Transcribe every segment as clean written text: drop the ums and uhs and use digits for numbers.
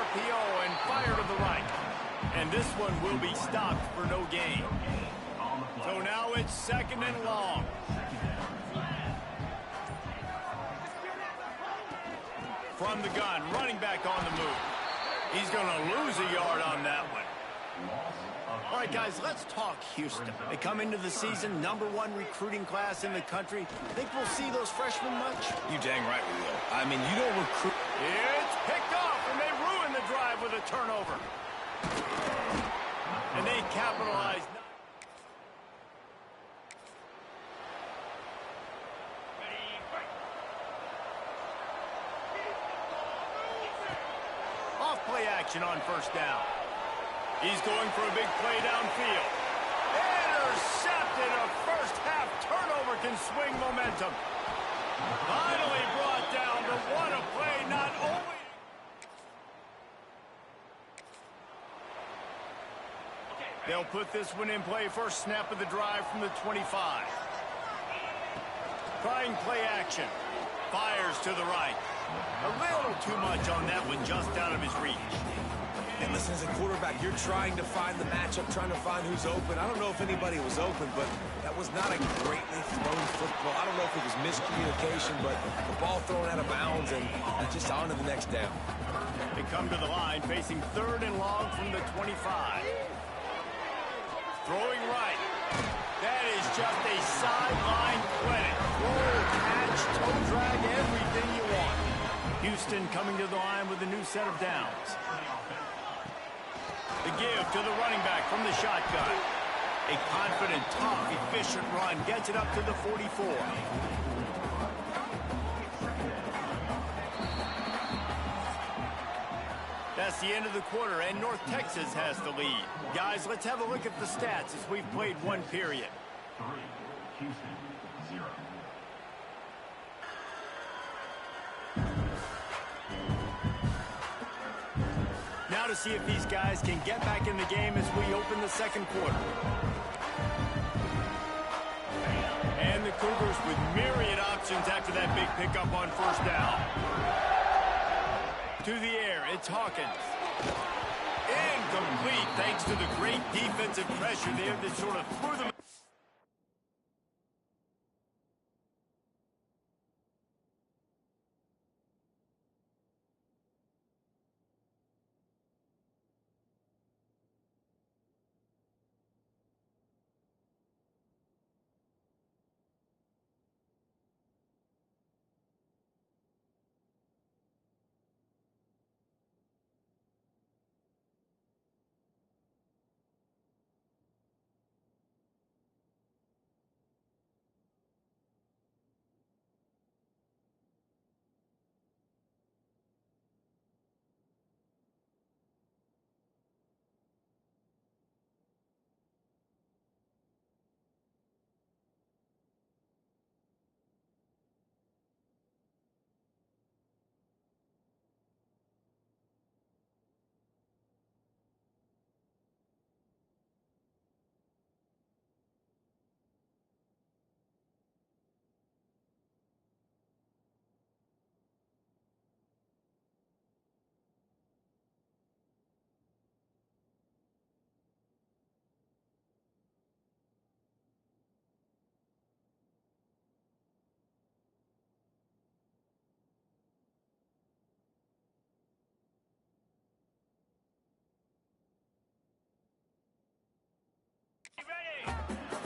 RPO and fire to the right. And this one will be stopped for no gain. So now it's 2nd and long. From the gun, running back on the move. He's going to lose a yard on that one. All right, guys, let's talk Houston. They come into the season #1 recruiting class in the country. Think we'll see those freshmen much? You dang right we will. I mean, you don't recruit. It's picked off, and they ruin the drive with a turnover. And they capitalize. Off play action on 1st down. He's going for a big play downfield. Intercepted. A first-half turnover can swing momentum. Finally brought down, but what a play, not only... They'll put this one in play. First snap of the drive from the 25. Trying play action. Fires to the right. A little too much on that one, just out of his reach. And listen, as a quarterback, you're trying to find the matchup, trying to find who's open. I don't know if anybody was open, but that was not a greatly thrown football. I don't know if it was miscommunication, but the ball thrown out of bounds and just on to the next down. They come to the line, facing 3rd and long from the 25. Throwing right. That is just a sideline credit. Roll, catch, toe drag, everything you want. Houston coming to the line with a new set of downs. The give to the running back from the shotgun. A confident, tough, efficient run gets it up to the 44. That's the end of the quarter, and North Texas has the lead. Guys, let's have a look at the stats as we've played one period. 3, Houston, 0. Now to see if these guys can get back in the game as we open the 2nd quarter. And the Cougars with myriad options after that big pickup on 1st down. To the air, it's Hawkins. Incomplete thanks to the great defensive pressure there that sort of threw them.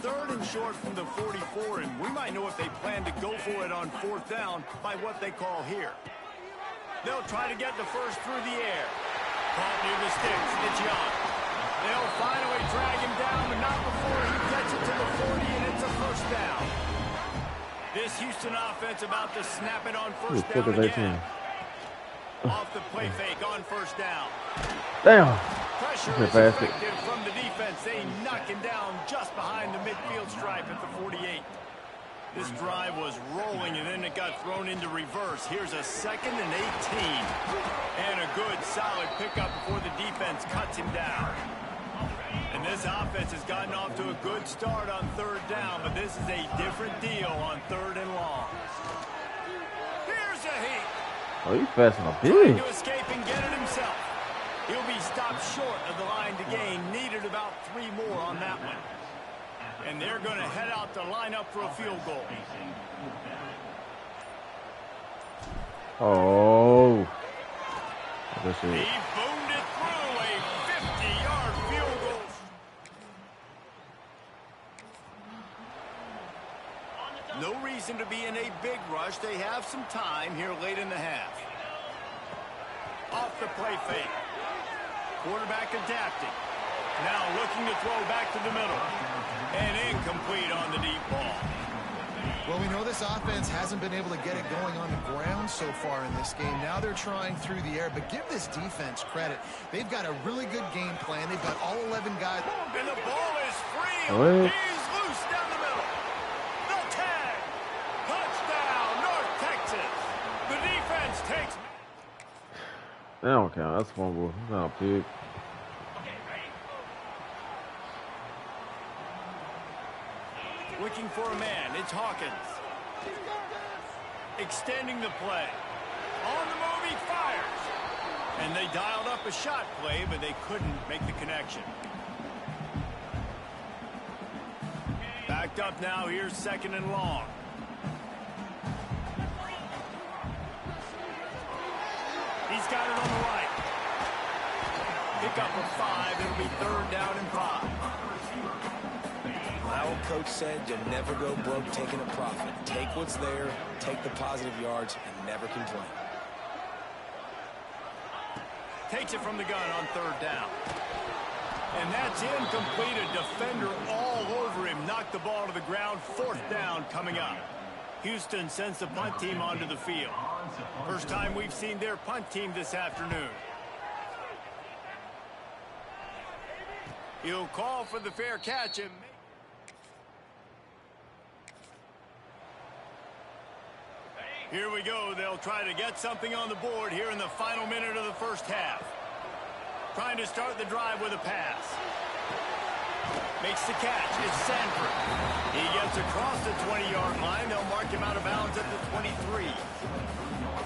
Third and short from the 44, and we might know if they plan to go for it on 4th down by what they call here. They'll try to get the first through the air. Caught near the sticks. It's Young. They'll finally drag him down, but not before he gets it to the 40, and it's a 1st down. This Houston offense about to snap it on 1st down again. Off the play fake on 1st down. Damn. Pressure is effective from the defense. They knock him down just behind the midfield stripe at the 48. This drive was rolling, and then it got thrown into reverse. Here's a 2nd and 18. And a good, solid pickup before the defense cuts him down. And this offense has gotten off to a good start on 3rd down, but this is a different deal on 3rd and long. Here's a heat. Oh, he's passing a Trying big. to escape and get it himself. He'll be stopped short of the line to gain. Needed about 3 more on that one. And they're going to head out to line up for a field goal. Oh. This He boomed it through a 50-yard field goal. No reason to be in a big rush. They have some time here late in the half. Off the play fake. Quarterback adapting. Now looking to throw back to the middle. And incomplete on the deep ball. Well, we know this offense hasn't been able to get it going on the ground so far in this game. Now they're trying through the air, but give this defense credit. They've got a really good game plan. They've got all 11 guys. And the ball is free. What? He's loose down the middle. The tag. Touchdown, North Texas. The defense takes. That don't count. That's fumble. That's not big. Looking for a man. It's Hawkins. Extending the play. On the move, he fires. And they dialed up a shot play, but they couldn't make the connection. Backed up now. Here's 2nd and long. He's got it on the right. Pick up a 5. It'll be 3rd down and 5. My old coach said you'll never go broke taking a profit. Take what's there, take the positive yards, and never complain. Takes it from the gun on 3rd down. And that's incomplete. A defender all over him. Knocked the ball to the ground. 4th down coming up. Houston sends the punt team onto the field. First time we've seen their punt team this afternoon. He'll call for the fair catch. And here we go. They'll try to get something on the board here in the final minute of the first half. Trying to start the drive with a pass. Makes the catch. It's Sanford. He gets across the 20-yard line. They'll mark him out of bounds at the 23.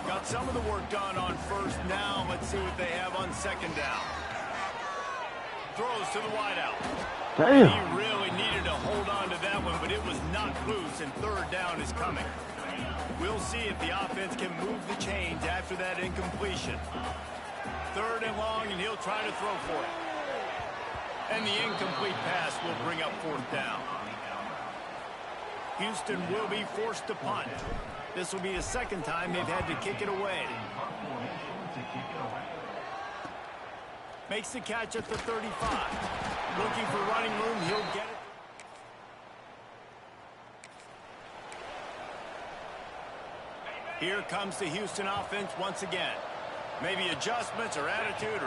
Got some of the work done on 1st down. Let's see what they have on 2nd down. Throws to the wideout. Damn. He really needed to hold on to that one, but it was not loose, and 3rd down is coming. We'll see if the offense can move the chains after that incompletion. 3rd and long, and he'll try to throw for it. And the incomplete pass will bring up 4th down. Houston will be forced to punt. This will be the 2nd time they've had to kick it away. Makes the catch at the 35. Looking for running room, he'll get it. Here comes the Houston offense once again. Maybe adjustments or attitude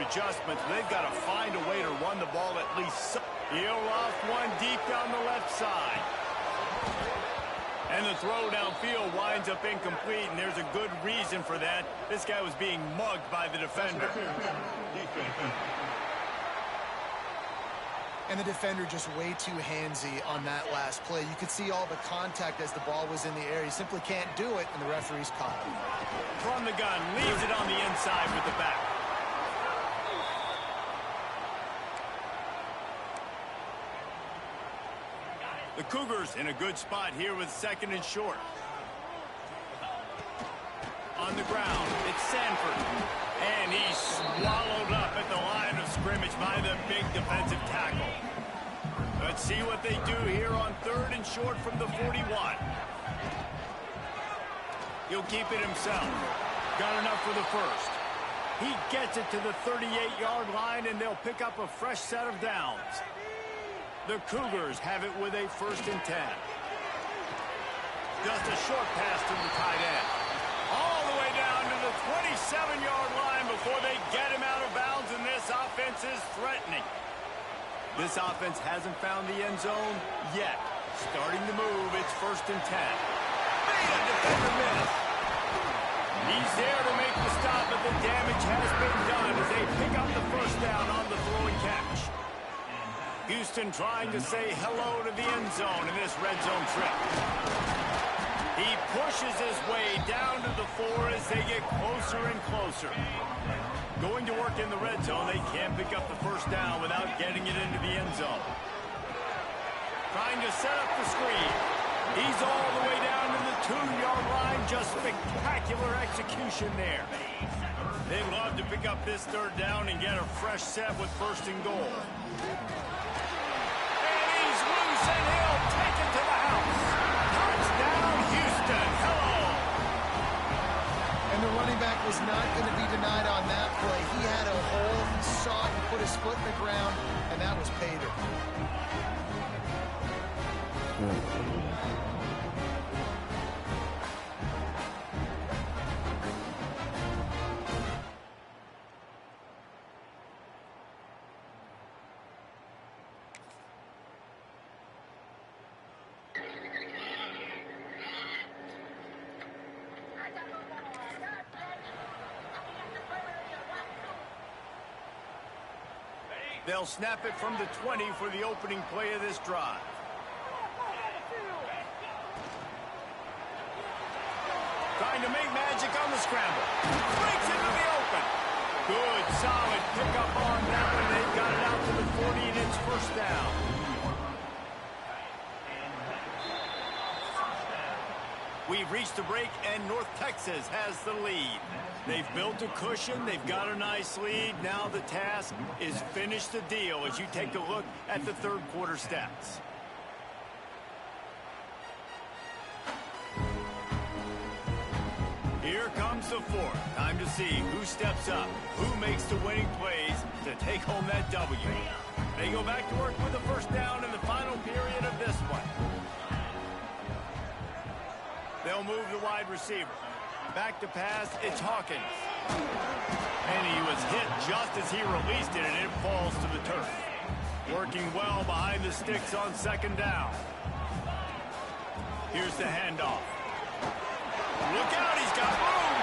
adjustments. They've got to find a way to run the ball at least. He'll loft one deep down the left side. And the throw downfield winds up incomplete, and there's a good reason for that. This guy was being mugged by the defender. And the defender just way too handsy on that last play. You could see all the contact as the ball was in the air. He simply can't do it, and the referee's caught him. From the gun, leaves it on the inside with the back. The Cougars in a good spot here with 2nd and short. On the ground, it's Sanford. And he's swallowed up at the line of scrimmage by the big defensive tackle. Let's see what they do here on 3rd and short from the 41. He'll keep it himself. Got enough for the 1st. He gets it to the 38-yard line, and they'll pick up a fresh set of downs. The Cougars have it with a 1st and 10. Just a short pass to the tight end. All the way down to the 27-yard line before they get him out of bounds, and this offense is threatening. This offense hasn't found the end zone yet. Starting to move, it's 1st and 10. The defender missed. He's there to make the stop, but the damage has been done as they pick up the 1st down on the throw and catch. Houston trying to say hello to the end zone in this red zone trip. He pushes his way down to the 4 as they get closer and closer. Going to work in the red zone, they can't pick up the first down without getting it into the end zone. Trying to set up the screen. He's all the way down to the 2-yard line. Just spectacular execution there. They'd love to pick up this third down and get a fresh set with first and goal. And he's loose, and he'll take it to the house. Touchdown, Houston. Hello. And the running back was not going to be denied on that play. He had a hole, he saw it, and put his foot in the ground, and that was pay dirt. They'll snap it from the 20 for the opening play of this drive. Trying to make magic on the scramble. Breaks into the open. Good, solid pickup on that one. They've got it out to the 40, and it's first down. We've reached the break, and North Texas has the lead. They've built a cushion. They've got a nice lead. Now the task is finish the deal as you take a look at the third quarter stats. Here comes the fourth. Time to see who steps up, who makes the winning plays to take home that W. They go back to work with the first down in the final period of this one. They'll move the wide receiver. Back to pass, it's Hawkins. And he was hit just as he released it, and it falls to the turf. Working well behind the sticks on second down. Here's the handoff. Look out, he's got room.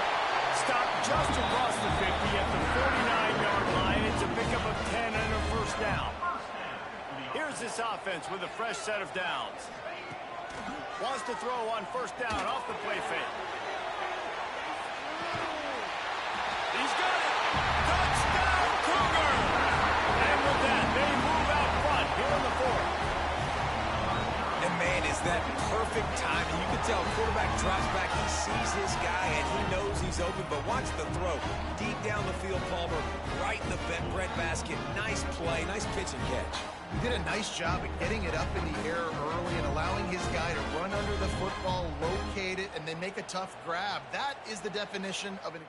Stopped just across the 50 at the 49-yard line. It's a pickup of 10 and a first down. Here's this offense with a fresh set of downs. Wants to throw on first down off the play fake. He's got it. Touchdown, Cougar! And with that, they move out front here in the fourth. And, man, is that perfect timing. You can tell quarterback drops back. He sees his guy, and he knows he's open. But watch the throw. Deep down the field, Palmer, right in the bread basket. Nice play, nice pitch and catch. He did a nice job of getting it up in the air early and allowing his guy to run under the football, locate it, and then make a tough grab. That is the definition of an...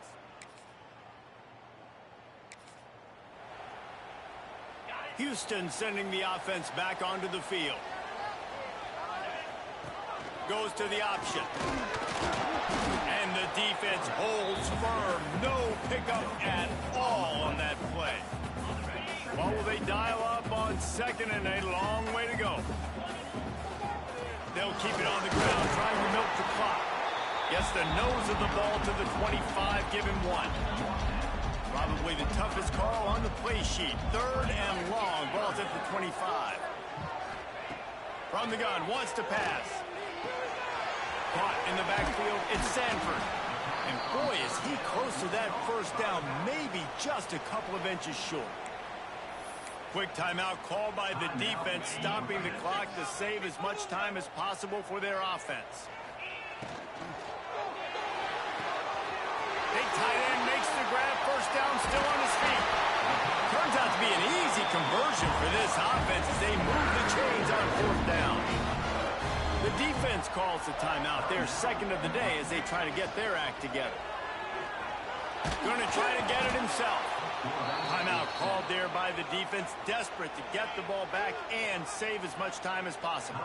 Houston sending the offense back onto the field. Goes to the option. And the defense holds firm. No pickup at all on that play. What will they dial up on second and a long way to go? They'll keep it on the ground, trying to milk the clock. Gets the nose of the ball to the 25, give him one. Probably the toughest call on the play sheet. Third and long, ball's at the 25. From the gun, wants to pass. Caught in the backfield, it's Sanford. And boy, is he close to that first down, maybe just a couple of inches short. Quick timeout called by the defense, stopping the clock to save as much time as possible for their offense. Big tight end makes the grab, first down, still on his feet. Turns out to be an easy conversion for this offense as they move the chains on fourth down. The defense calls the timeout, their second of the day, as they try to get their act together. Going to try to get it himself. Timeout called there by the defense, desperate to get the ball back and save as much time as possible.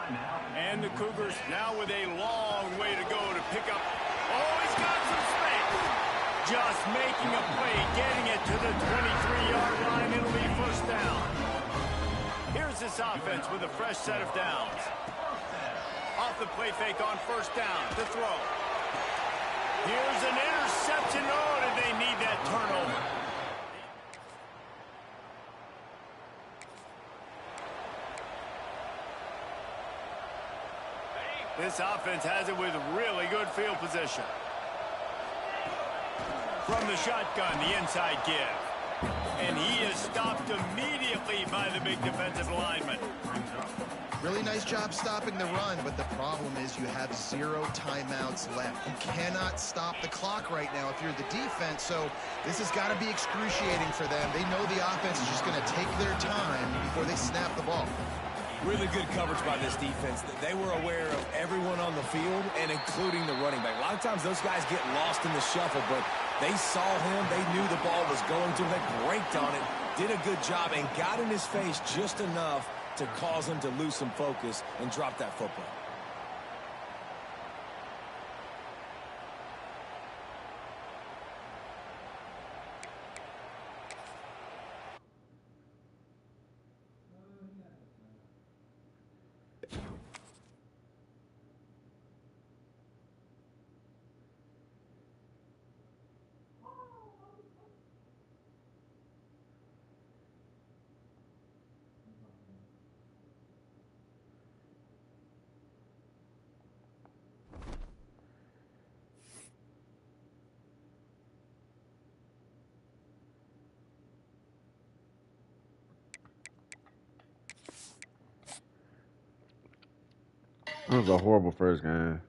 And the Cougars now with a long way to go to pick up. Oh, he's got some space. Just making a play, getting it to the 23-yard line. It'll be first down. Here's this offense with a fresh set of downs. Off the play fake on first down to throw. Here's an interception. Oh, did they need that turnover? This offense has it with really good field position. From the shotgun, the inside give. And he is stopped immediately by the big defensive lineman. Really nice job stopping the run, but the problem is you have 0 timeouts left. You cannot stop the clock right now if you're the defense, so this has got to be excruciating for them. They know the offense is just going to take their time before they snap the ball. Really good coverage by this defense. They were aware of everyone on the field, and including the running back. A lot of times those guys get lost in the shuffle, but they saw him. They knew the ball was going to. They braked on it, did a good job, and got in his face just enough to cause him to lose some focus and drop that football. That was a horrible first game.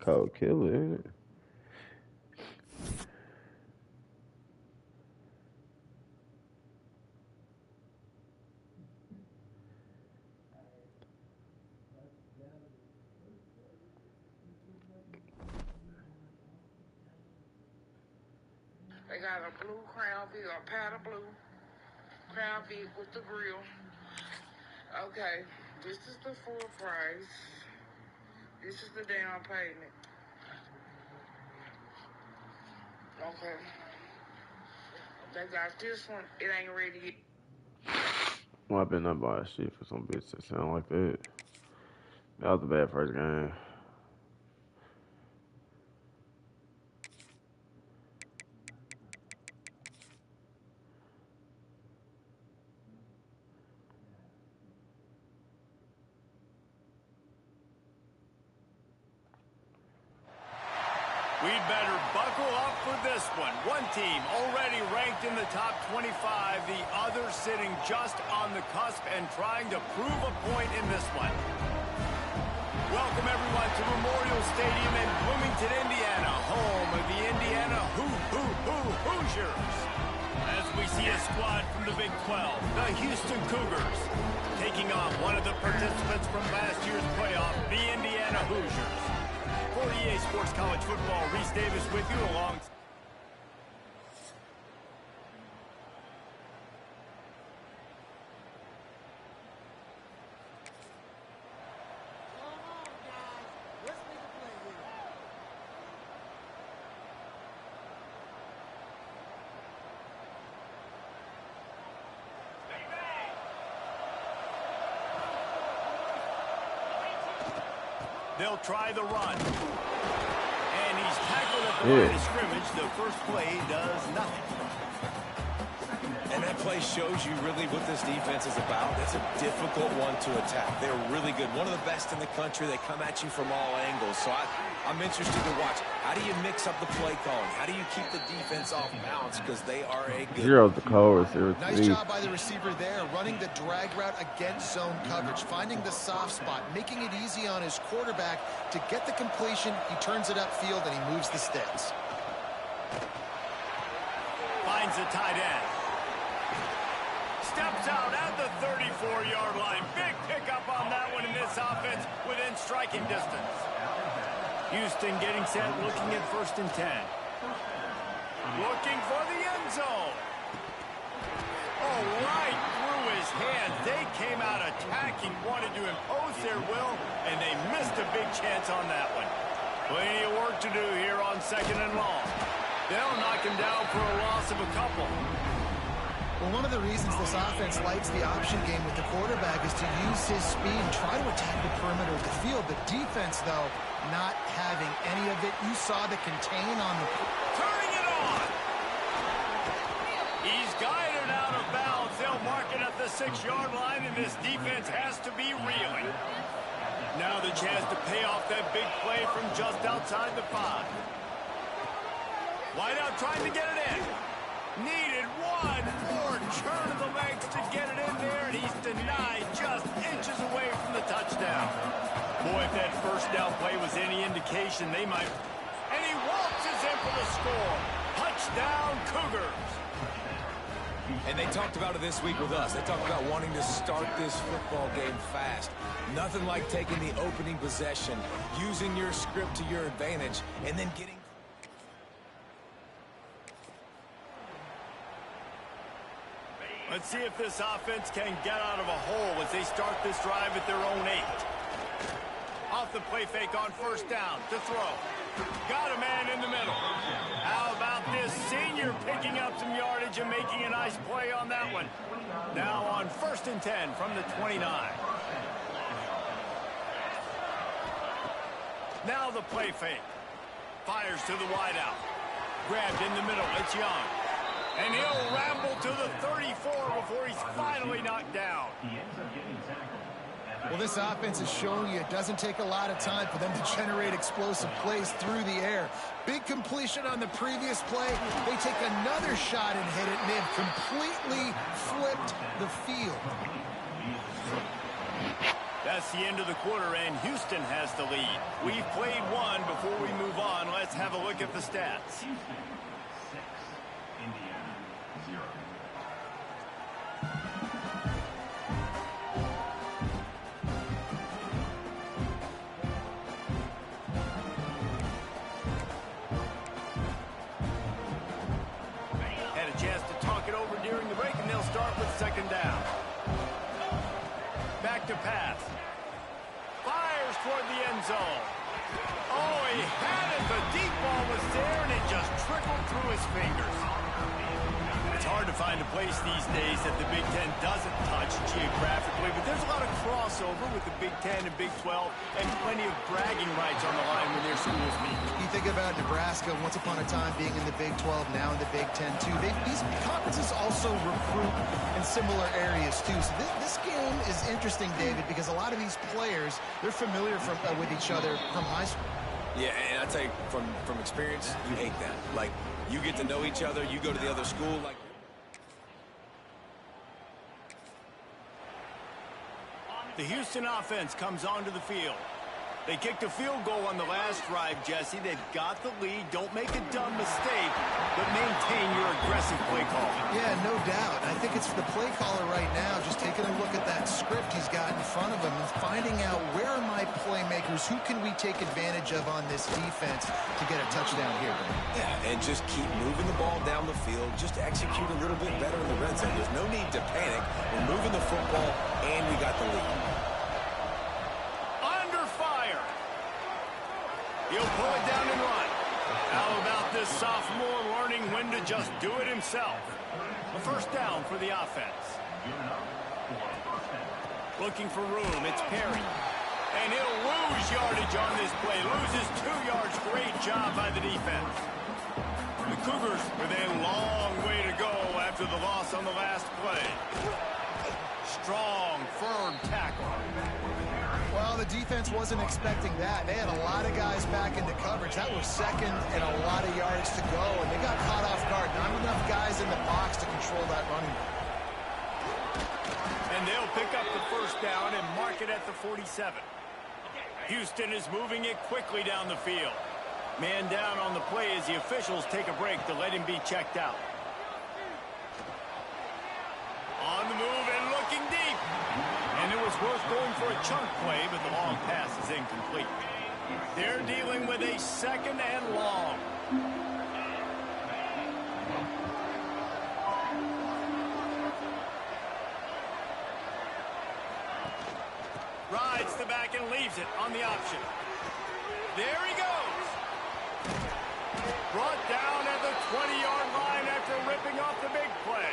Cold killer, ain't it? They got a blue Crown Vic, a powder blue Crown Vic with the grill. Okay, this is the full price. This is the down payment. Okay. They got this one. It ain't ready yet. Well, I've been up by shit for some bitch that sound like that. That was a bad first game. We'd better buckle up for this one. One team already ranked in the top 25, the other sitting just on the cusp and trying to prove a point in this one. Welcome everyone to Memorial Stadium in Bloomington, Indiana, home of the Indiana Hoosiers. As we see a squad from the Big 12, the Houston Cougars, taking on one of the participants from last year's playoff, the Indiana Hoosiers. For EA Sports College Football, Reese Davis with you along. They'll try the run. And he's tackled at the line of scrimmage. The first play does nothing. And that play shows you really what this defense is about. It's a difficult one to attack. They're really good. One of the best in the country. They come at you from all angles. So I'm interested to watch. How do you mix up the play calling? How do you keep the defense off balance? Because they are a good... Zero's the cold receiver. Nice job by the receiver there, running the drag route against zone coverage, finding the soft spot, making it easy on his quarterback to get the completion. He turns it upfield, and he moves the sticks. Finds the tight end. Steps out at the 34-yard line. Big pickup on that one in this offense within striking distance. Houston getting set, looking at 1st and 10. Looking for the end zone. Oh, right through his hands. They came out attacking, wanted to impose their will, and they missed a big chance on that one. Plenty of work to do here on 2nd and long. They'll knock him down for a loss of a couple. Well, one of the reasons this offense likes the option game with the quarterback is to use his speed and try to attack the perimeter of the field. The defense, though, not having any of it. You saw the contain on the... Turning it on! He's guided out of bounds. They'll mark it at the 6-yard line, and this defense has to be reeling. Now the chance to pay off that big play from just outside the 5. Wideout trying to get it in. Needed one more turn of the legs to get it in there, and he's denied just inches away from the touchdown. Boy, if that first down play was any indication, they might... And he waltzes in for the score. Touchdown, Cougars. And they talked about it this week with us. They talked about wanting to start this football game fast. Nothing like taking the opening possession, using your script to your advantage, and then getting... Let's see if this offense can get out of a hole as they start this drive at their own 8. Off the play fake on 1st down to throw. Got a man in the middle. How about this senior picking up some yardage and making a nice play on that one? Now on 1st and 10 from the 29. Now the play fake. Fires to the wideout. Grabbed in the middle. It's Young. And he'll ramble to the 34 before he's finally knocked down. Well, this offense is showing you it doesn't take a lot of time for them to generate explosive plays through the air. Big completion on the previous play. They take another shot and hit it, and they've completely flipped the field. That's the end of the quarter, and Houston has the lead. We've played one. Before we move on, let's have a look at the stats. Second down. Back to pass. Fires toward the end zone. Oh, he had it. The deep ball was there, and it just trickled through his fingers. It's hard to find a place these days that the Big Ten doesn't touch geographically, but there's a lot of crossover with the Big Ten and Big 12, and plenty of bragging rights on the line when their schools meet. You think about Nebraska, once upon a time being in the Big 12, now in the Big 10 too. These conferences also recruit in similar areas too. So this game is interesting, David, because a lot of these players, they're familiar with each other from high school. Yeah, and I tell you, from experience, you hate that. Like, you get to know each other, you go to the other school, like... The Houston offense comes onto the field. They kicked a field goal on the last drive, Jesse. They've got the lead. Don't make a dumb mistake, but maintain your aggressive play call. Yeah, no doubt. I think it's the play caller right now just taking a look at that script he's got in front of him and finding out where are my playmakers, who can we take advantage of on this defense to get a touchdown here. Yeah, and just keep moving the ball down the field. Just execute a little bit better in the red zone. There's no need to panic. We're moving the football, and we got the lead. He'll pull it down and run. How about this sophomore learning when to just do it himself? A 1st down for the offense. Looking for room, it's Perry. And he'll lose yardage on this play. Loses 2 yards. Great job by the defense. The Cougars with a long way to go after the loss on the last play. Strong, firm tackle. Well, the defense wasn't expecting that. They had a lot of guys back into coverage. That was second and a lot of yards to go, and they got caught off guard. Not enough guys in the box to control that running. And they'll pick up the 1st down and mark it at the 47. Houston is moving it quickly down the field. Man down on the play as the officials take a break to let him be checked out. On the move and looking deep. And it was worth going for a chunk play, but the long pass is incomplete. They're dealing with a 2nd and long. Rides the back and leaves it on the option. There he goes. Brought down at the 20-yard line after ripping off the big play.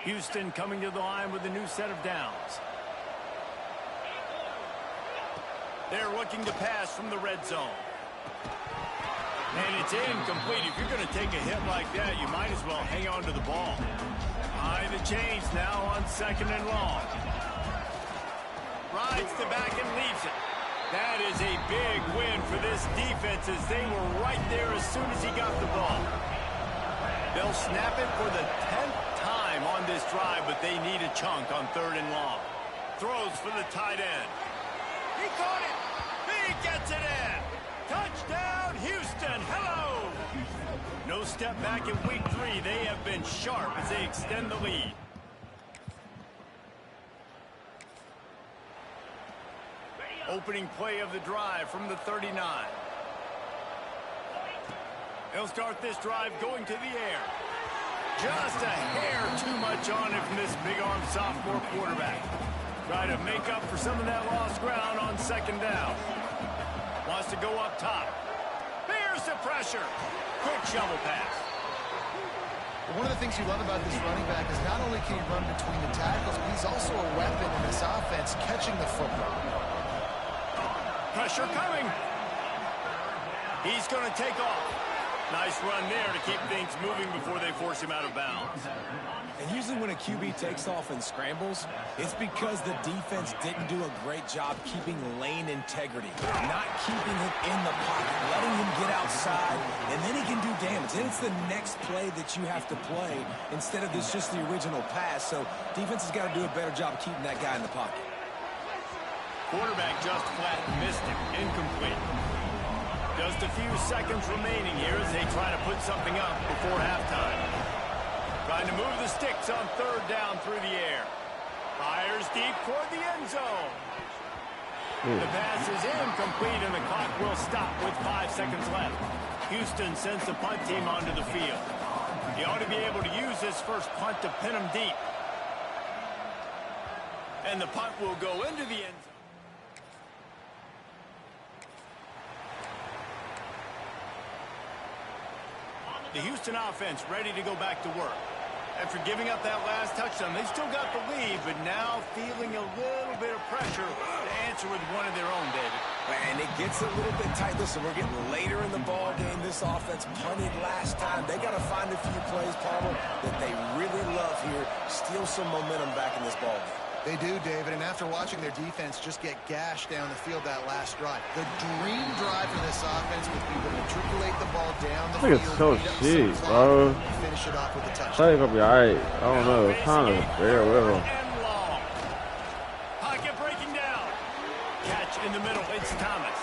Houston coming to the line with a new set of downs. They're looking to pass from the red zone. And it's incomplete. If you're going to take a hit like that, you might as well hang on to the ball. High the chains now on 2nd and long. Rides the back and leaves it. That is a big win for this defense as they were right there as soon as he got the ball. They'll snap it for the 10th time on this drive, but they need a chunk on 3rd and long. Throws for the tight end. He caught it. He gets it in. Touchdown, Houston. Hello. No step back in week 3. They have been sharp as they extend the lead. Opening play of the drive from the 39. They'll start this drive going to the air. Just a hair too much on it from this big-arm sophomore quarterback. Try to make up for some of that lost ground on 2nd down. Wants to go up top. Here's the pressure. Quick shovel pass. One of the things you love about this running back is not only can he run between the tackles, but he's also a weapon in this offense catching the football. Pressure coming. He's going to take off. Nice run there to keep things moving before they force him out of bounds. And usually when a QB takes off and scrambles, it's because the defense didn't do a great job keeping lane integrity, not keeping him in the pocket, letting him get outside, and then he can do damage. Then it's the next play that you have to play instead of this just the original pass. So defense has got to do a better job of keeping that guy in the pocket. Quarterback just flat missed him. Incomplete. Just a few seconds remaining here as they try to put something up before halftime. Trying to move the sticks on 3rd down through the air. Fires deep toward the end zone. The pass is incomplete and the clock will stop with 5 seconds left. Houston sends the punt team onto the field. He ought to be able to use this first punt to pin him deep. And the punt will go into the end zone. The Houston offense ready to go back to work. After giving up that last touchdown, they still got the lead, but now feeling a little bit of pressure to answer with one of their own, David. And it gets a little bit tight. Listen, we're getting later in the ball game. This offense punted last time. They got to find a few plays, Palmer, that they really love here. Steal some momentum back in this ball game. They do, David, and after watching their defense just get gashed down the field that last drive, the dream drive for this offense would be to matriculate the ball down the field. It's so shit, bro. Finish it off with a touchdown. I think I'll be alright. I don't know. It's kind of fair with him. Pocket breaking down. Catch in the middle. It's Thomas.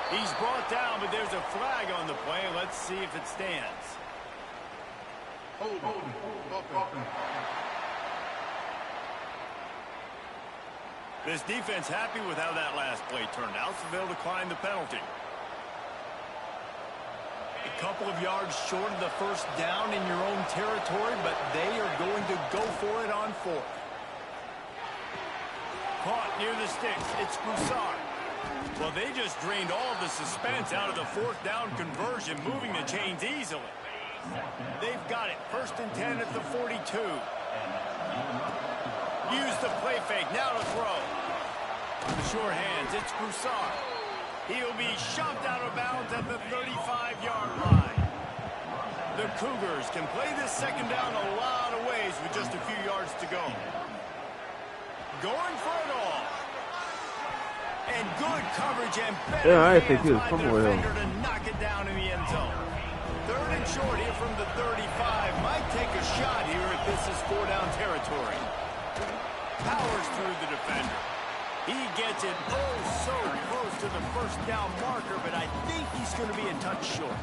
He's brought down, but there's a flag on the play. Let's see if it stands. This defense happy with how that last play turned out, so they'll decline the penalty. A couple of yards short of the first down in your own territory, but they are going to go for it on 4th. Caught near the sticks. It's Broussard. Well, they just drained all the suspense out of the 4th down conversion, moving the chains easily. They've got it. 1st and 10 at the 42. Use the play fake. Now to throw. The sure hands. It's Broussard. He'll be shoved out of bounds at the 35-yard line. The Cougars can play this 2nd down a lot of ways with just a few yards to go. Going for it all. And good coverage and better I hands think he was by coming the with him. defender to knock it down in the end zone. 3rd and short here from the 35. Might take a shot here if this is 4-down territory. Powers through the defender. He gets it so close to the 1st down marker, but I think he's going to be a touch short.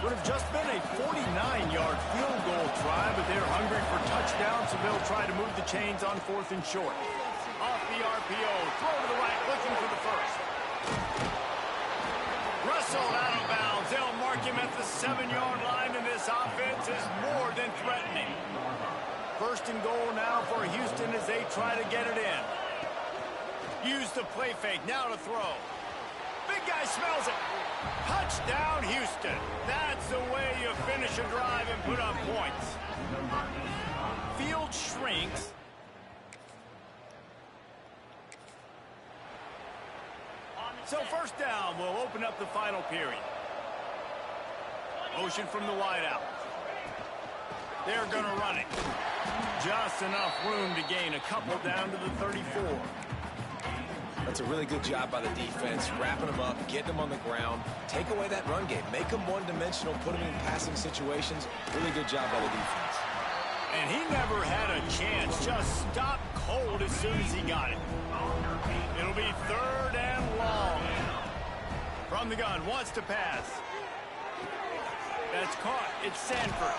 Would have just been a 49-yard field goal try, but they're hungry for touchdowns, so they'll try to move the chains on 4th and short. Off the RPO, throw to the right, looking for the first. Russell out of bounds. They'll mark him at the 7-yard line, and this offense is more than threatening. 1st and goal now for Houston as they try to get it in. Use the play fake, now to throw. Big guy smells it. Touchdown, Houston. That's the way you finish a drive and put up points. Field shrinks. So first down will open up the final period. Motion from the wideout. They're going to run it. Just enough room to gain a couple down to the 34. That's a really good job by the defense, wrapping them up, getting them on the ground. Take away that run game. Make them one-dimensional, put them in passing situations. Really good job by the defense. And he never had a chance. Just stopped cold as soon as he got it. It'll be 3rd and long. From the gun, wants to pass. That's caught. It's Sanford.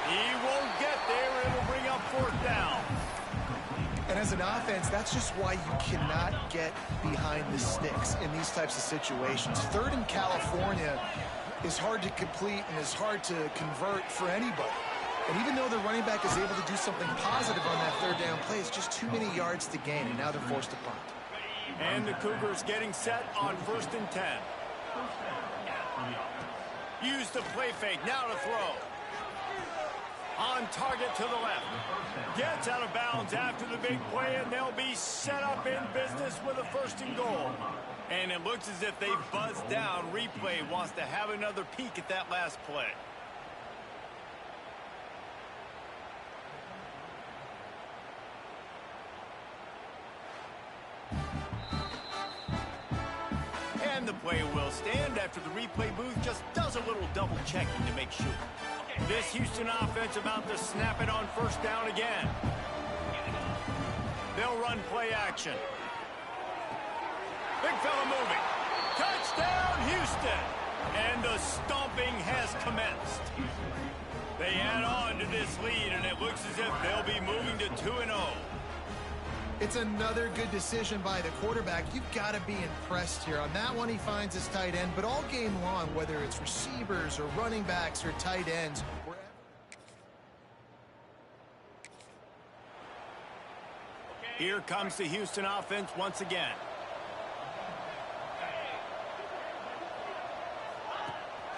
He won't get there. It'll bring up 4th down. And as an offense, that's just why you cannot get behind the sticks in these types of situations. 3rd in California is hard to complete and is hard to convert for anybody. And even though the running back is able to do something positive on that 3rd down play, it's just too many yards to gain, and now they're forced to punt. And the Cougars getting set on 1st and 10. Use the play fake, now to throw. On target to the left. Gets out of bounds after the big play, and they'll be set up in business with a 1st and goal. And it looks as if they buzzed down. Replay wants to have another peek at that last play. And the play will stand after the replay booth just does a little double checking to make sure. This Houston offense about to snap it on 1st down again. They'll run play action. Big fella moving. Touchdown, Houston! And the stomping has commenced. They add on to this lead, and it looks as if they'll be moving to 2-0. It's another good decision by the quarterback. You've got to be impressed here. On that one, he finds his tight end, but all game long, whether it's receivers or running backs or tight ends, here comes the Houston offense once again.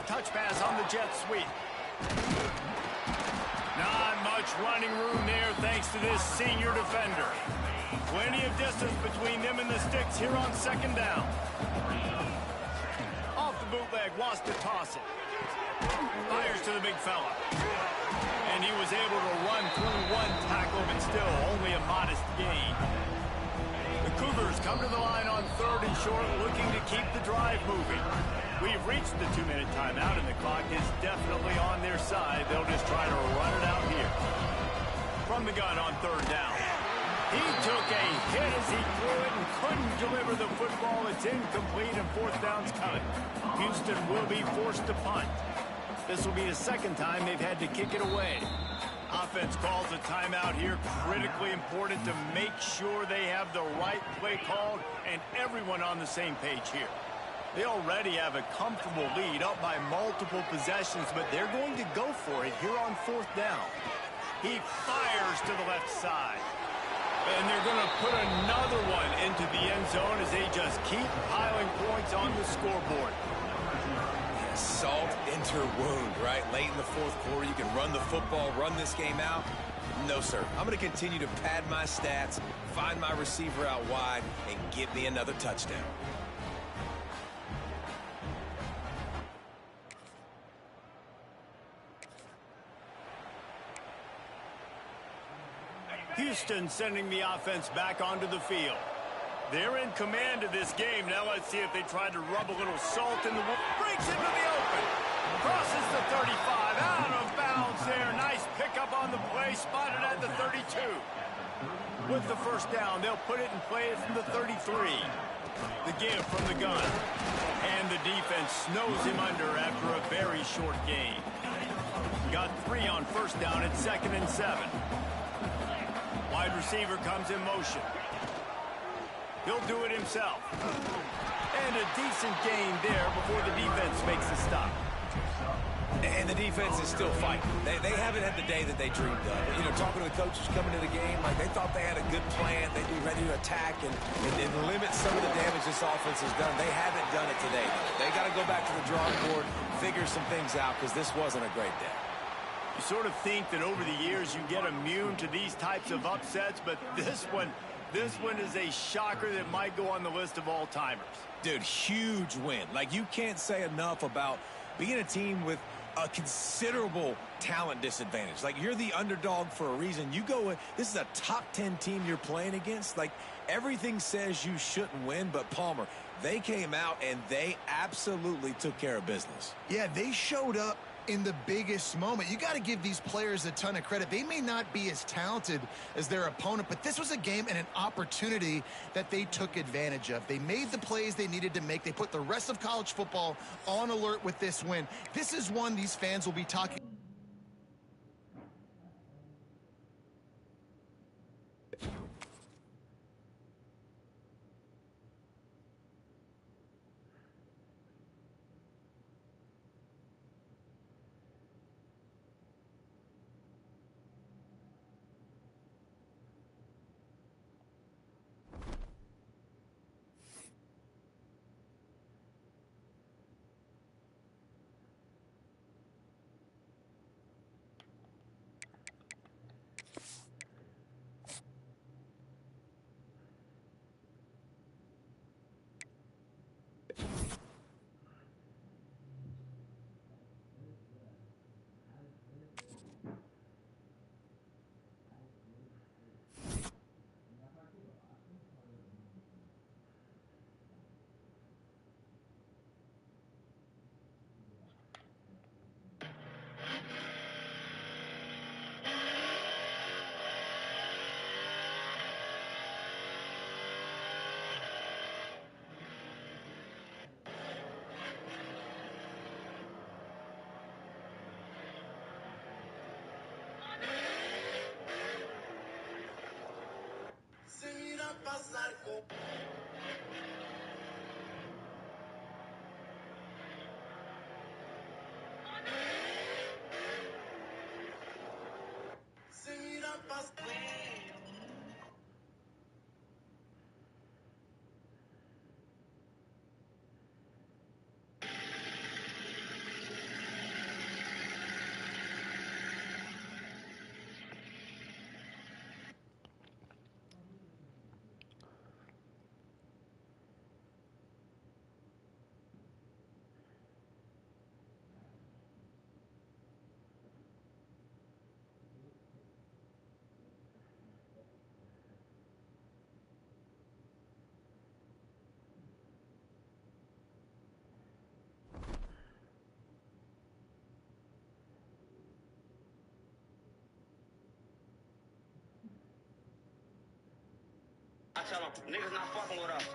Touch pass on the jet sweep. Not much running room there thanks to this senior defender. Plenty of distance between them and the sticks here on 2nd down. Off the bootleg, wants to toss it. Fires to the big fella. And he was able to run through 1 tackle, but still only a modest gain. The Cougars come to the line on 3rd and short, looking to keep the drive moving. We've reached the 2-minute timeout, and the clock is definitely on their side. They'll just try to run it out here. From the gun on 3rd down. He took a hit as he threw it and couldn't deliver the football. It's incomplete, and 4th down's coming. Houston will be forced to punt. This will be the 2nd time they've had to kick it away. Offense calls a timeout here. Critically important to make sure they have the right play called and everyone on the same page here. They already have a comfortable lead up by multiple possessions, but they're going to go for it here on 4th down. He fires to the left side. And they're going to put another one into the end zone as they just keep piling points on the scoreboard. Salt into wound, right? Late in the 4th quarter, you can run the football, run this game out. No, sir. I'm going to continue to pad my stats, find my receiver out wide, and get me another touchdown. Houston sending the offense back onto the field. They're in command of this game. Now let's see if they try to rub a little salt in the wound. Breaks into the open. Crosses the 35. Out of bounds there. Nice pickup on the play. Spotted at the 32. With the 1st down, they'll put it and play it from the 33. The give from the gun. And the defense snows him under after a very short gain. Got 3 on 1st down at 2nd and 7. Wide receiver comes in motion. He'll do it himself. And a decent gain there before the defense makes a stop. And the defense is still fighting. They haven't had the day that they dreamed of. You know, talking to the coaches coming to the game, like they thought they had a good plan. They'd be ready to attack and limit some of the damage this offense has done. They haven't done it today. They got to go back to the drawing board, figure some things out, because this wasn't a great day. You sort of think that over the years you get immune to these types of upsets, but this one is a shocker that might go on the list of all-timers. Dude, huge win. Like, you can't say enough about being a team with a considerable talent disadvantage. Like, you're the underdog for a reason. You go in, this is a top 10 team you're playing against. Like, everything says you shouldn't win, but Palmer, they came out and they absolutely took care of business. Yeah, they showed up in the biggest moment. You got to give these players a ton of credit. They may not be as talented as their opponent, but this was a game and an opportunity that they took advantage of. They made the plays they needed to make. They put the rest of college football on alert with this win. This is one these fans will be talking. I tell him, niggas not fucking with us.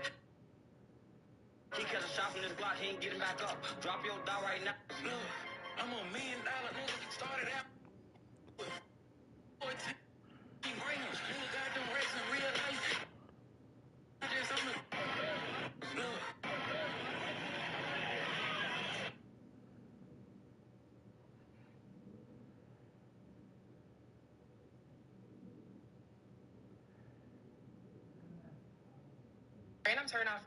He catch a shot from this block, he ain't getting back up. Drop your dog right now. Look, I'm $1 million nigga. Started out with 14 rings. Nigga got them racks in real life. I just, I'm a, look. Random turn off.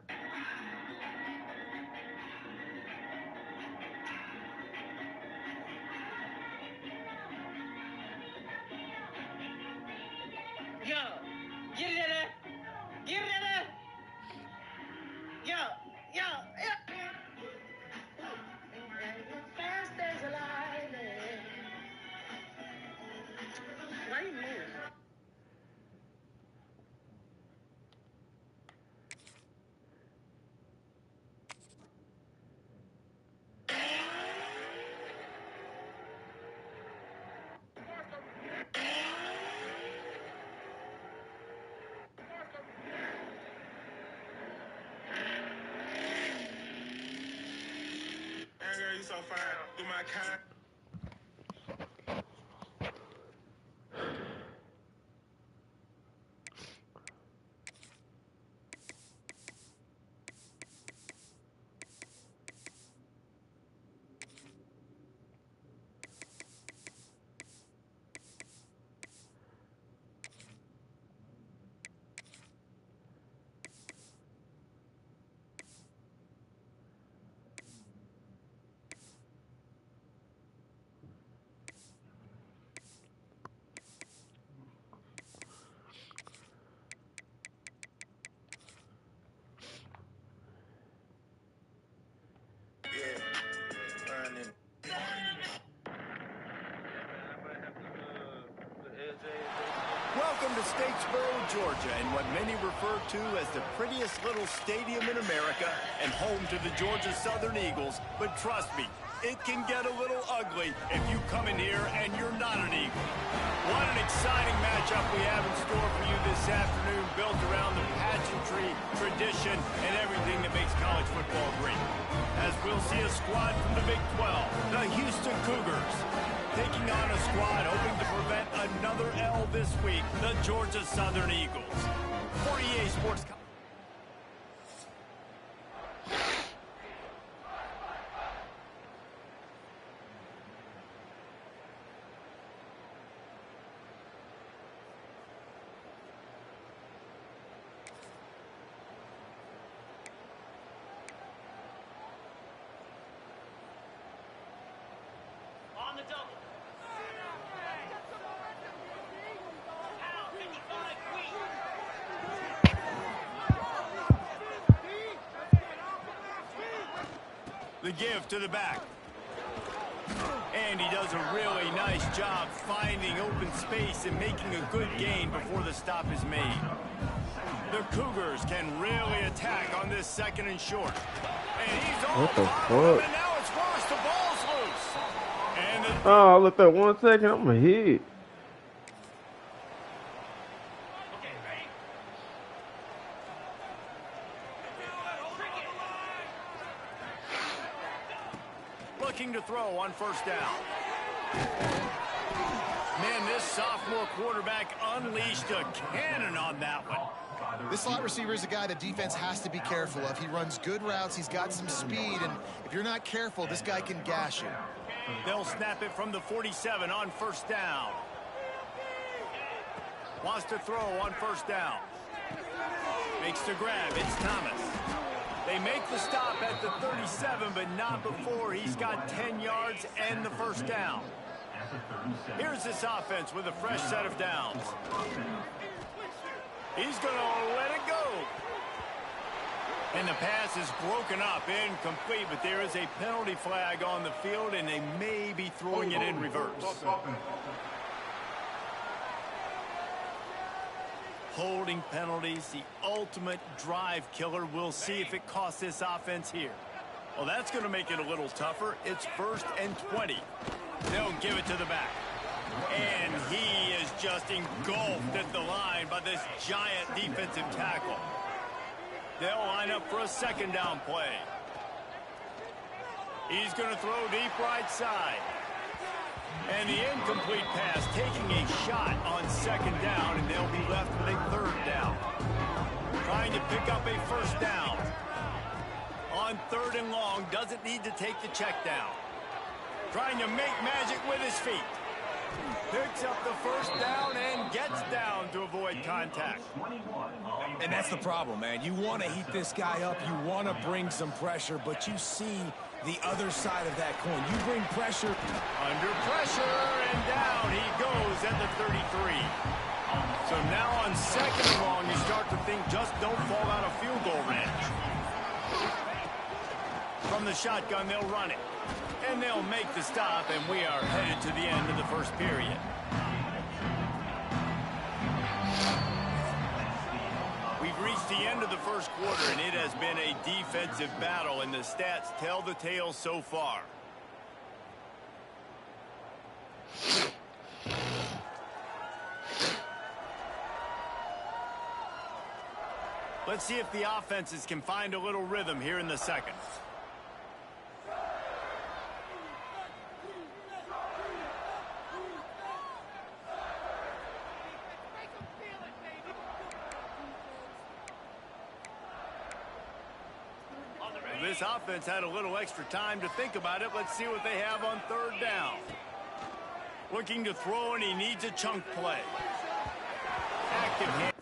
Yo, get it in there. Get it in there. Yo. Fast as a lightning. Why you move? Girl, you so fine. Do my kind. running. Welcome to Statesboro, Georgia, and what many refer to as the prettiest little stadium in America and home to the Georgia Southern Eagles. But trust me, it can get a little ugly if you come in here and you're not an Eagle. What an exciting matchup we have in store for you this afternoon, built around the pageantry, tradition, and everything that makes college football great. As we'll see a squad from the Big 12, the Houston Cougars, taking on a squad hoping to prevent another L this week, the Georgia Southern Eagles. For EA Sports... On the double. Out, 55 feet. The give to the back. And he does a really nice job finding open space and making a good gain before the stop is made. The Cougars can really attack on this second and short. And he's all What the fired up, fuck? and now it's worse. The ball's loose. And the Oh, look at 1 second. I'm going to hit. Okay, ready? looking to throw on first down. Man, this sophomore quarterback unleashed a cannon on that one. This slot receiver is a guy the defense has to be careful of. He runs good routes, he's got some speed, and if you're not careful, this guy can gash you. They'll snap it from the 47 on first down. Wants to throw on first down. Makes the grab. It's Thomas. They make the stop at the 37, but not before he's got 10 yards and the first down. Here's this offense with a fresh set of downs. He's going to let it go. And the pass is broken up, incomplete, but there is a penalty flag on the field, and they may be throwing it in reverse. Holding penalties, the ultimate drive killer. We'll see if it costs this offense here. Well, that's going to make it a little tougher. It's 1st and 20. They'll give it to the back. And he is just engulfed at the line by this giant defensive tackle. They'll line up for a second down play. He's going to throw deep right side. And the incomplete pass taking a shot on second down, and they'll be left with a third down. Trying to pick up a first down. On 3rd and long, doesn't need to take the check down. Trying to make magic with his feet. Picks up the first down and gets down to avoid contact. And that's the problem, man. You want to heat this guy up. You want to bring some pressure, but you see the other side of that coin. You bring pressure. Under pressure, and down he goes at the 33. So now on 2nd and long, you start to think just don't fall out of field goal range. From the shotgun, they'll run it. And they'll make the stop, and we are headed to the end of the first period. We've reached the end of the first quarter, and it has been a defensive battle, and the stats tell the tale so far. Let's see if the offenses can find a little rhythm here in the second. This offense had a little extra time to think about it. Let's see what they have on 3rd down. Looking to throw, and he needs a chunk play. Active hand.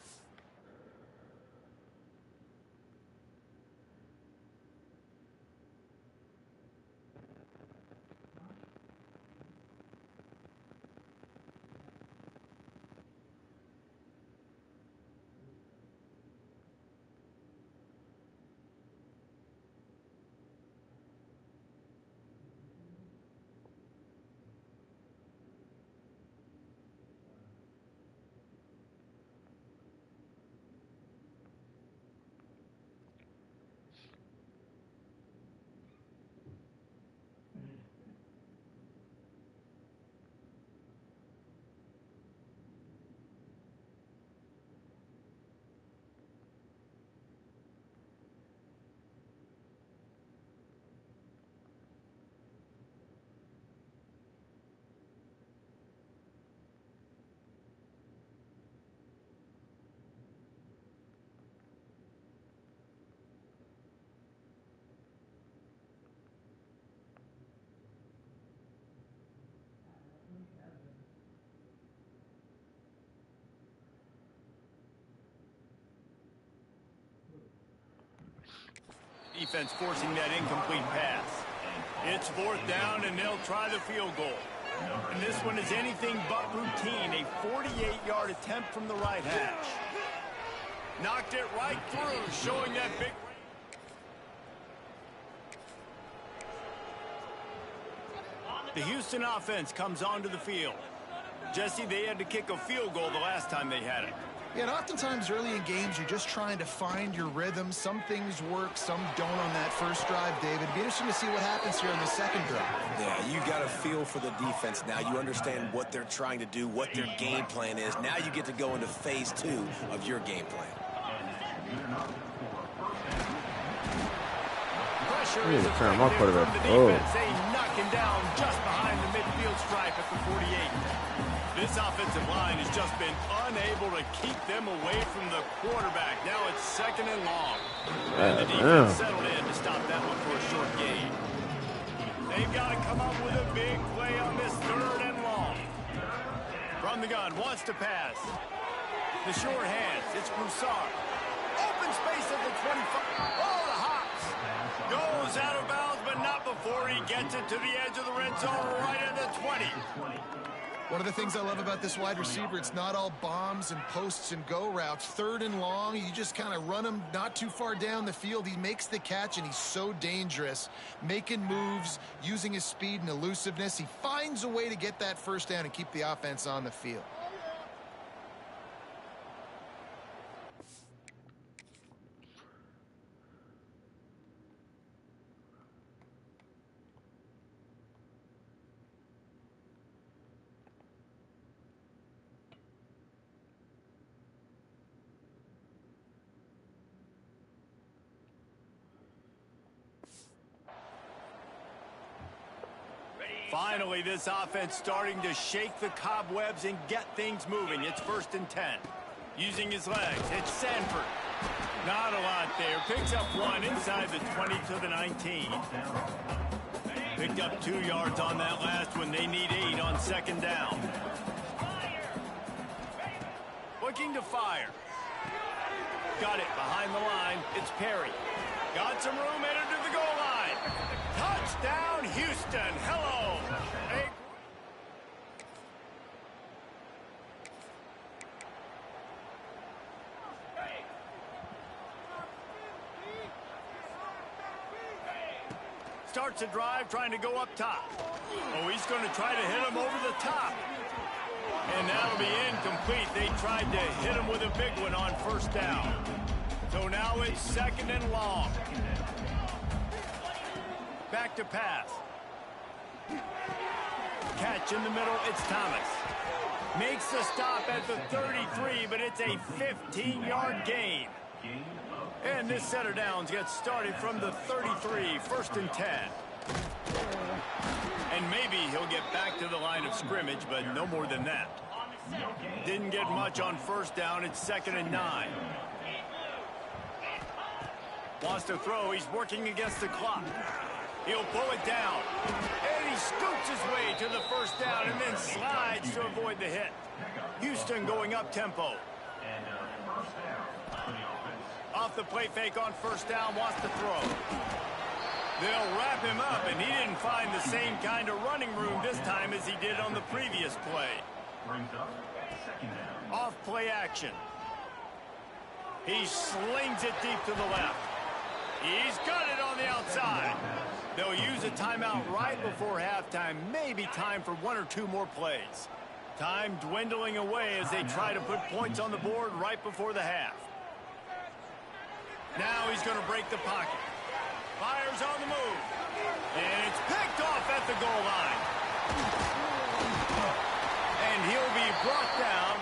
defense forcing that incomplete pass. It's 4th down, and they'll try the field goal. And this one is anything but routine, a 48-yard attempt from the right hash. Knocked it right through, showing that big... The Houston offense comes onto the field. Jesse, they had to kick a field goal the last time they had it. Yeah, and oftentimes early in games, you're just trying to find your rhythm. Some things work, some don't on that first drive, David. It'd be interesting to see what happens here in the second drive. Yeah, you got a feel for the defense now. You understand what they're trying to do, what their game plan is. Now you get to go into phase 2 of your game plan. Pressure I need is to turn my effective quarterback. from the defense. They knock him down just behind the midfield stripe at the 48. This offensive line has just been unable to keep them away from the quarterback. Now it's 2nd and long. And the defense settled in to stop that one for a short gain. They've got to come up with a big play on this 3rd and long. From the gun, wants to pass. The short hands, it's Broussard. Open space at the 25. Oh, the hops. Goes out of bounds, but not before he gets it to the edge of the red zone right at the 20. One of the things I love about this wide receiver, it's not all bombs and posts and go routes. 3rd and long, you just kind of run him not too far down the field. He makes the catch, and he's so dangerous, making moves, using his speed and elusiveness. He finds a way to get that first down and keep the offense on the field. Finally, this offense starting to shake the cobwebs and get things moving. It's 1st and 10. Using his legs, it's Sanford. Not a lot there. Picks up 1 inside the 20 to the 19. Picked up 2 yards on that last one. They need 8 on 2nd down. Looking to fire. Got it behind the line. It's Perry. Got some room, headed to the goal line. Touchdown, Houston. Hello. Starts a drive trying to go up top. Oh, he's going to try to hit him over the top. And that'll be incomplete. They tried to hit him with a big one on 1st down. So now it's 2nd and long. Back to pass. Catch in the middle, it's Thomas. Makes the stop at the 33, but it's a 15-yard gain. And this set of downs gets started from the 33, 1st and 10. And maybe he'll get back to the line of scrimmage, but no more than that. Didn't get much on 1st down, it's 2nd and 9. Wants to throw, he's working against the clock. He'll pull it down. And he scoots his way to the 1st down and then slides to avoid the hit. Houston going up tempo. Off the play fake on 1st down, wants to throw. They'll wrap him up, and he didn't find the same kind of running room this time as he did on the previous play. Off play action. He slings it deep to the left. He's got it on the outside. They'll use a timeout right before halftime. Maybe time for 1 or 2 more plays. Time dwindling away as they try to put points on the board right before the half. Now he's going to break the pocket. Fires on the move. And it's picked off at the goal line. And he'll be brought down.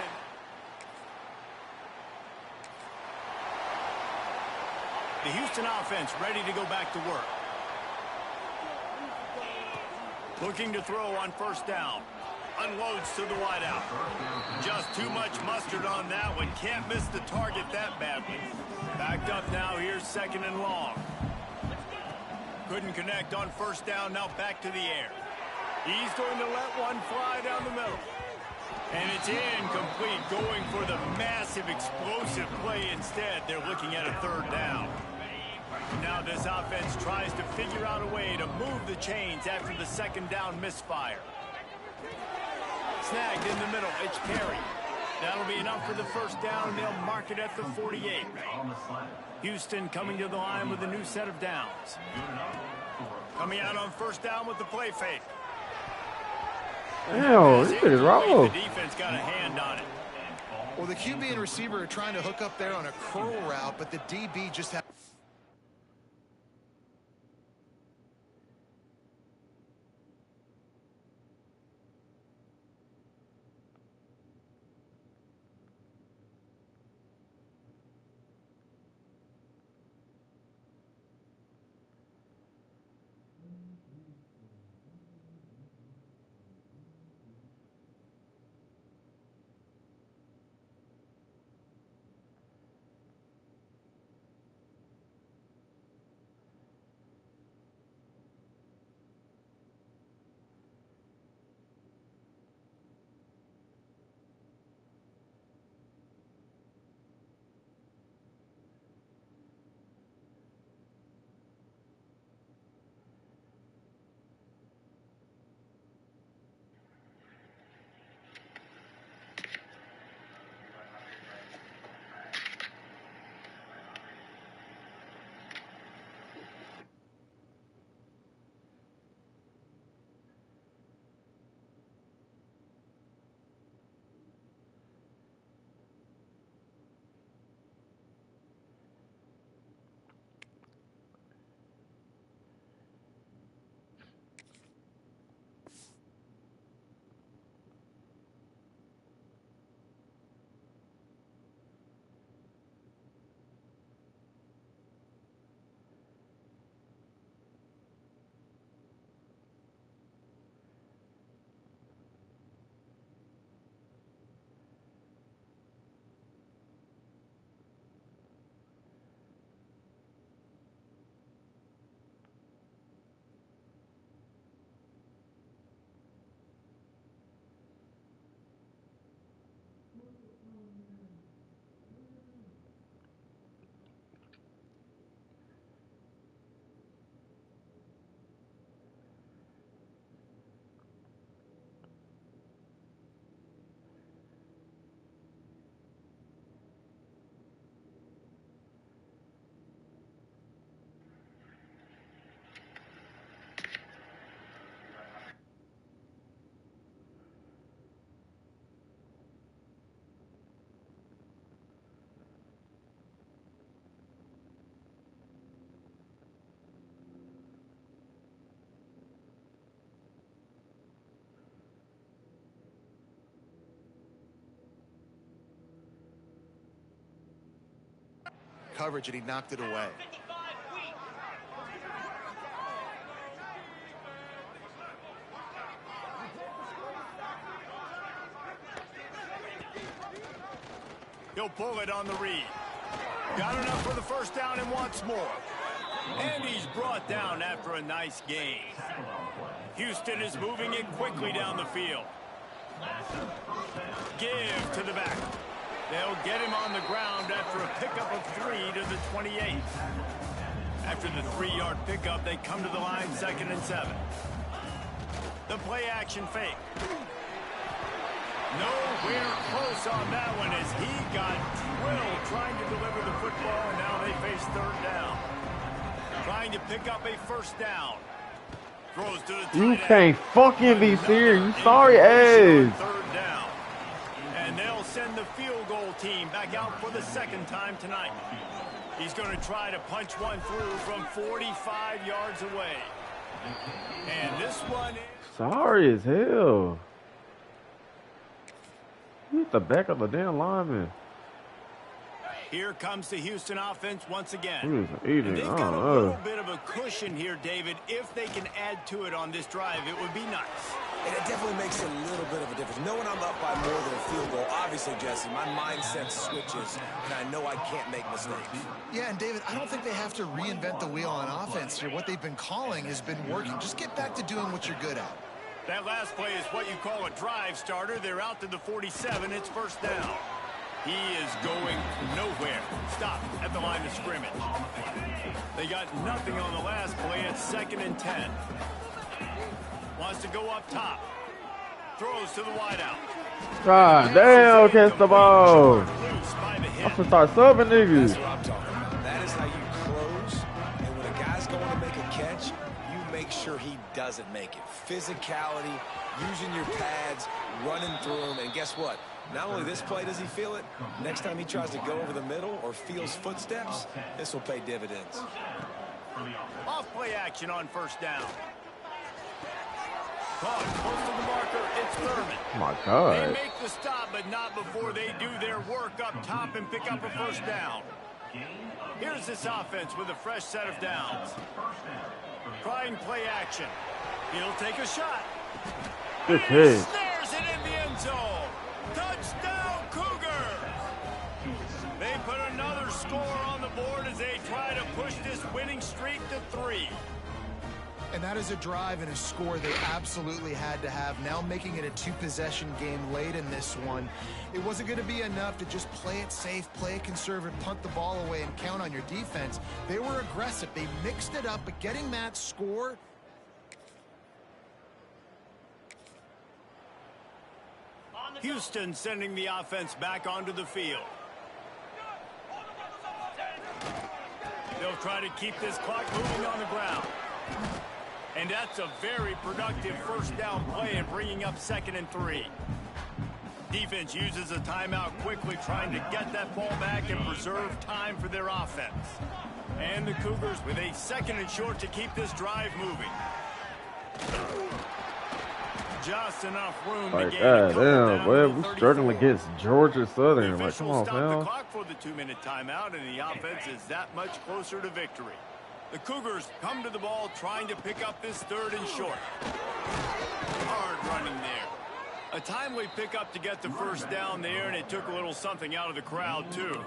The Houston offense ready to go back to work. Looking to throw on 1st down. Unloads to the wideout. Just too much mustard on that one. Can't miss the target that badly. Backed up now. Here's 2nd and long. Couldn't connect on 1st down. Now back to the air. He's going to let one fly down the middle. And it's incomplete. Going for the massive explosive play instead. They're looking at a 3rd down. Now this offense tries to figure out a way to move the chains after the second down misfire. Snagged in the middle. It's carry. That'll be enough for the first down. They'll mark it at the 48. Houston coming to the line with a new set of downs. Coming out on first down with the play fake. Damn, this is wrong. The defense got a hand on it. Well, the QB and receiver are trying to hook up there on a curl route, but the DB just had... coverage, and he knocked it away. He'll pull it on the read. Got enough for the first down and wants more. And he's brought down after a nice gain. Houston is moving it quickly down the field. Give to the back. They'll get him on the ground after a pickup of 3 to the 28. After the 3-yard pickup, they come to the line 2nd and 7. The play action fake. Nowhere close on that one as he got drilled trying to deliver the football, and now they face 3rd down. Trying to pick up a first down. Throws to the tight You end. can't fucking be serious. You sorry ass. 3rd down. And they'll send the field goal team back out for the 2nd time tonight. He's going to try to punch one through from 45 yards away. And this one is... Sorry as hell. You hit the back of the damn lineman. Here comes the Houston offense once again. Eating. And they've got a little bit of a cushion here, David. If they can add to it on this drive, it would be nice. And it definitely makes a little bit of a difference. Knowing I'm up by more than a field goal, obviously, Jesse, my mindset switches, and I know I can't make mistakes. Yeah, and David, I don't think they have to reinvent the wheel on offense here. What they've been calling has been working. Just get back to doing what you're good at. That last play is what you call a drive starter. They're out to the 47. It's first down. He is going nowhere. Stop at the line of scrimmage. They got nothing on the last play. It's 2nd and 10. Wants to go up top. Throws to the wideout. God damn, catch the ball. I'm gonna start subbing niggas. That's what I'm talking about. That is how you close. And when a guy's going to make a catch, you make sure he doesn't make it. Physicality, using your pads, running through them. And guess what? Not only this play does he feel it, next time he tries to go over the middle or feels footsteps, this will pay dividends. Off play action on 1st down. Caught close to the marker. It's Thurman. Oh my God. They make the stop, but not before they do their work up top and pick up a 1st down. Here's this offense with a fresh set of downs. Trying play action. He'll take a shot. Good hit. Snares it in the end zone. Touchdown, Cougars! They put another score on the board as they try to push this winning streak to 3. And that is a drive and a score they absolutely had to have. Now making it a 2-possession game late in this one. It wasn't going to be enough to just play it safe, play it conservative, punt the ball away, and count on your defense. They were aggressive. They mixed it up, but getting that score... Houston sending the offense back onto the field. They'll try to keep this clock moving on the ground. And that's a very productive 1st down play and bringing up 2nd and 3. Defense uses a timeout quickly, trying to get that ball back and preserve time for their offense. And the Cougars with a 2nd and short to keep this drive moving. Just enough room to gain a couple damn, boy, down we struggling against Georgia Southern. Like, come on, stop fam. the clock for the 2-minute timeout, and the offense is that much closer to victory. The Cougars come to the ball trying to pick up this 3rd and short. Hard running there. A timely pickup to get the 1st down there, and it took a little something out of the crowd, too.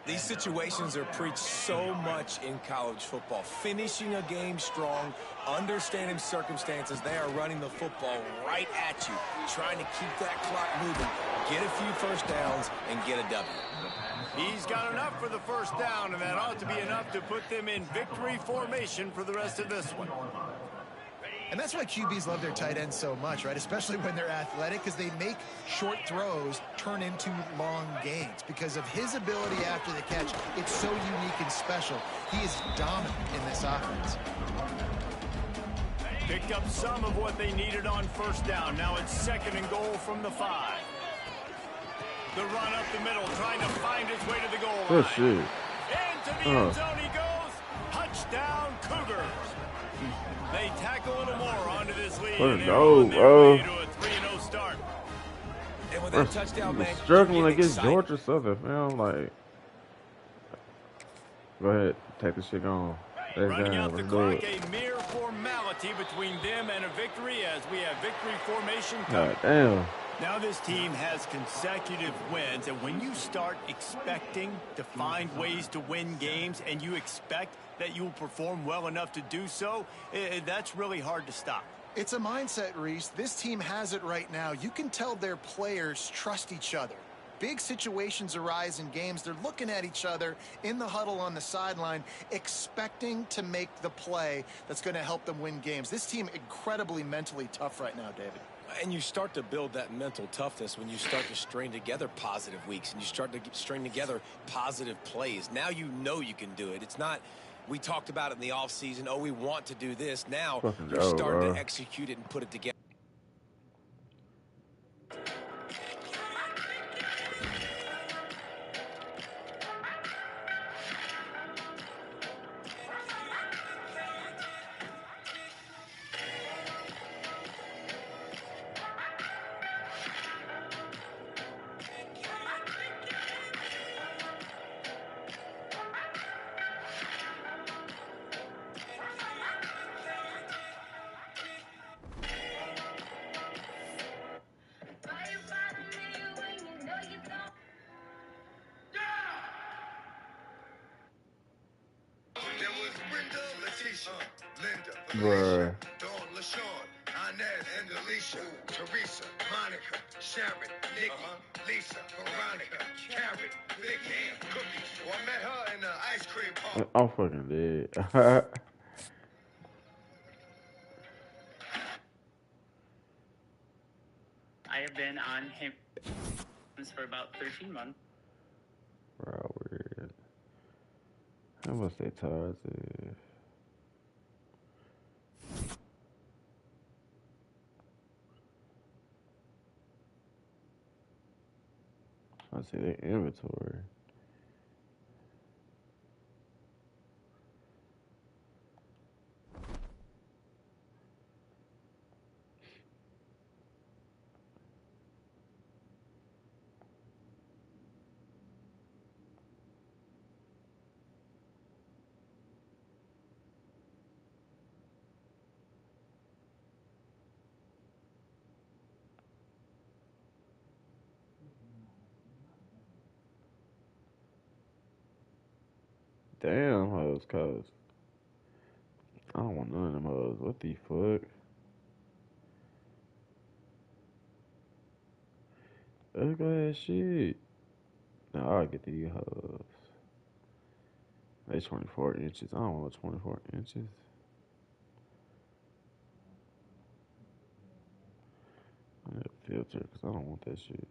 These situations are preached so much in college football. Finishing a game strong, understanding circumstances. They are running the football right at you, trying to keep that clock moving, get a few 1st downs, and get a W. He's got enough for the 1st down, and that ought to be enough to put them in victory formation for the rest of this one. And that's why QBs love their tight ends so much, right? Especially when they're athletic, because they make short throws turn into long gains. Because of his ability after the catch, it's so unique and special. He is dominant in this offense. Picked up some of what they needed on 1st down. Now it's 2nd and goal from the 5. The run up the middle, trying to find his way to the goal line. Good shit. Into the end zone he goes. Touchdown, Cougars. They tack a little more onto this lead. What a and they're go, on their bro. way to a 3-0 start. And with that touchdown, man, Struggling you get against excited. Georgia Southern, man. Like, go ahead, take this shit on. Running out the Let's do clock, it. a mere formality between them and a victory as we have victory formation God coming. damn. Now this team has consecutive wins, and when you start expecting to find ways to win games and you expect that you'll perform well enough to do so, that's really hard to stop. It's a mindset, Reese. This team has it right now. You can tell their players trust each other. Big situations arise in games. They're looking at each other in the huddle on the sideline, expecting to make the play that's going to help them win games. This team incredibly mentally tough right now, David. And you start to build that mental toughness when you start to string together positive weeks and you start to string together positive plays. Now you know you can do it. It's not, we talked about it in the offseason, oh, we want to do this. Now you're starting to execute it and put it together. Bruh. Linda, Alicia, Teresa, Monica, Sharon, Nikki, Lisa, Veronica, Karen, Vicky, Cookie. Well, I met her in the ice cream park. I'm fucking dead. I have been on him for about 13 months. Bro, weird. How much they charge it? I see their inventory. Damn, hoes cost. I don't want none of them hoes. What the fuck? Ugly ass shit. Now I'll get these hoes. They 24 inches. I don't want 24 inches. I need a filter because I don't want that shit.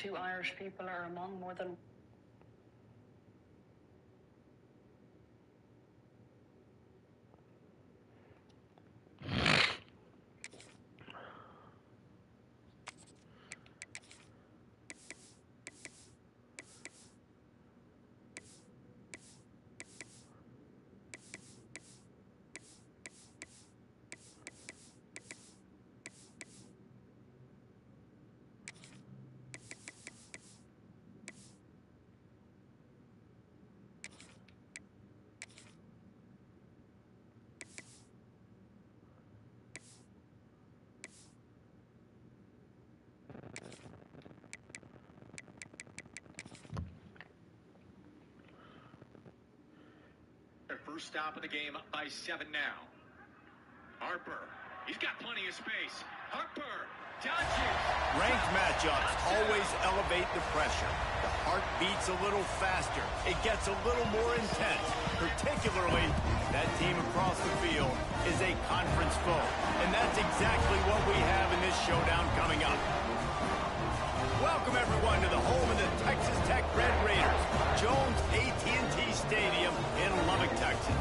Two Irish people are among more than First stop of the game, up by 7 now. Harper, he's got plenty of space. Harper, dodges. Ranked matchups always elevate the pressure. The heart beats a little faster. It gets a little more intense. Particularly, that team across the field is a conference foe. And that's exactly what we have in this showdown coming up. Welcome, everyone, to the home of the Texas Tech Red Raiders, Jones AT&T Stadium in Lubbock, Texas.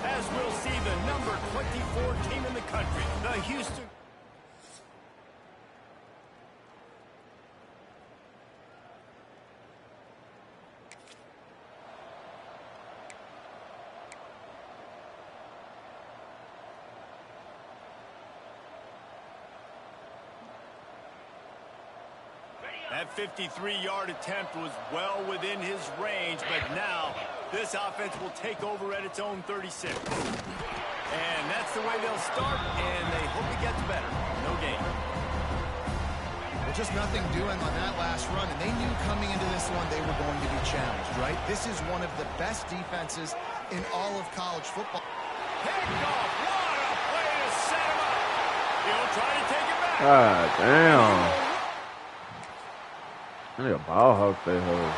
As we'll see the number 24 team in the country, the Houston... That 53-yard attempt was well within his range, but now this offense will take over at its own 36. And that's the way they'll start, and they hope it gets better. No gain. Well, just nothing doing on that last run, and they knew coming into this one they were going to be challenged, right? This is one of the best defenses in all of college football. Picked off. What a play to set him up. He'll try to take it back. God damn. I need a ball hawk they hold.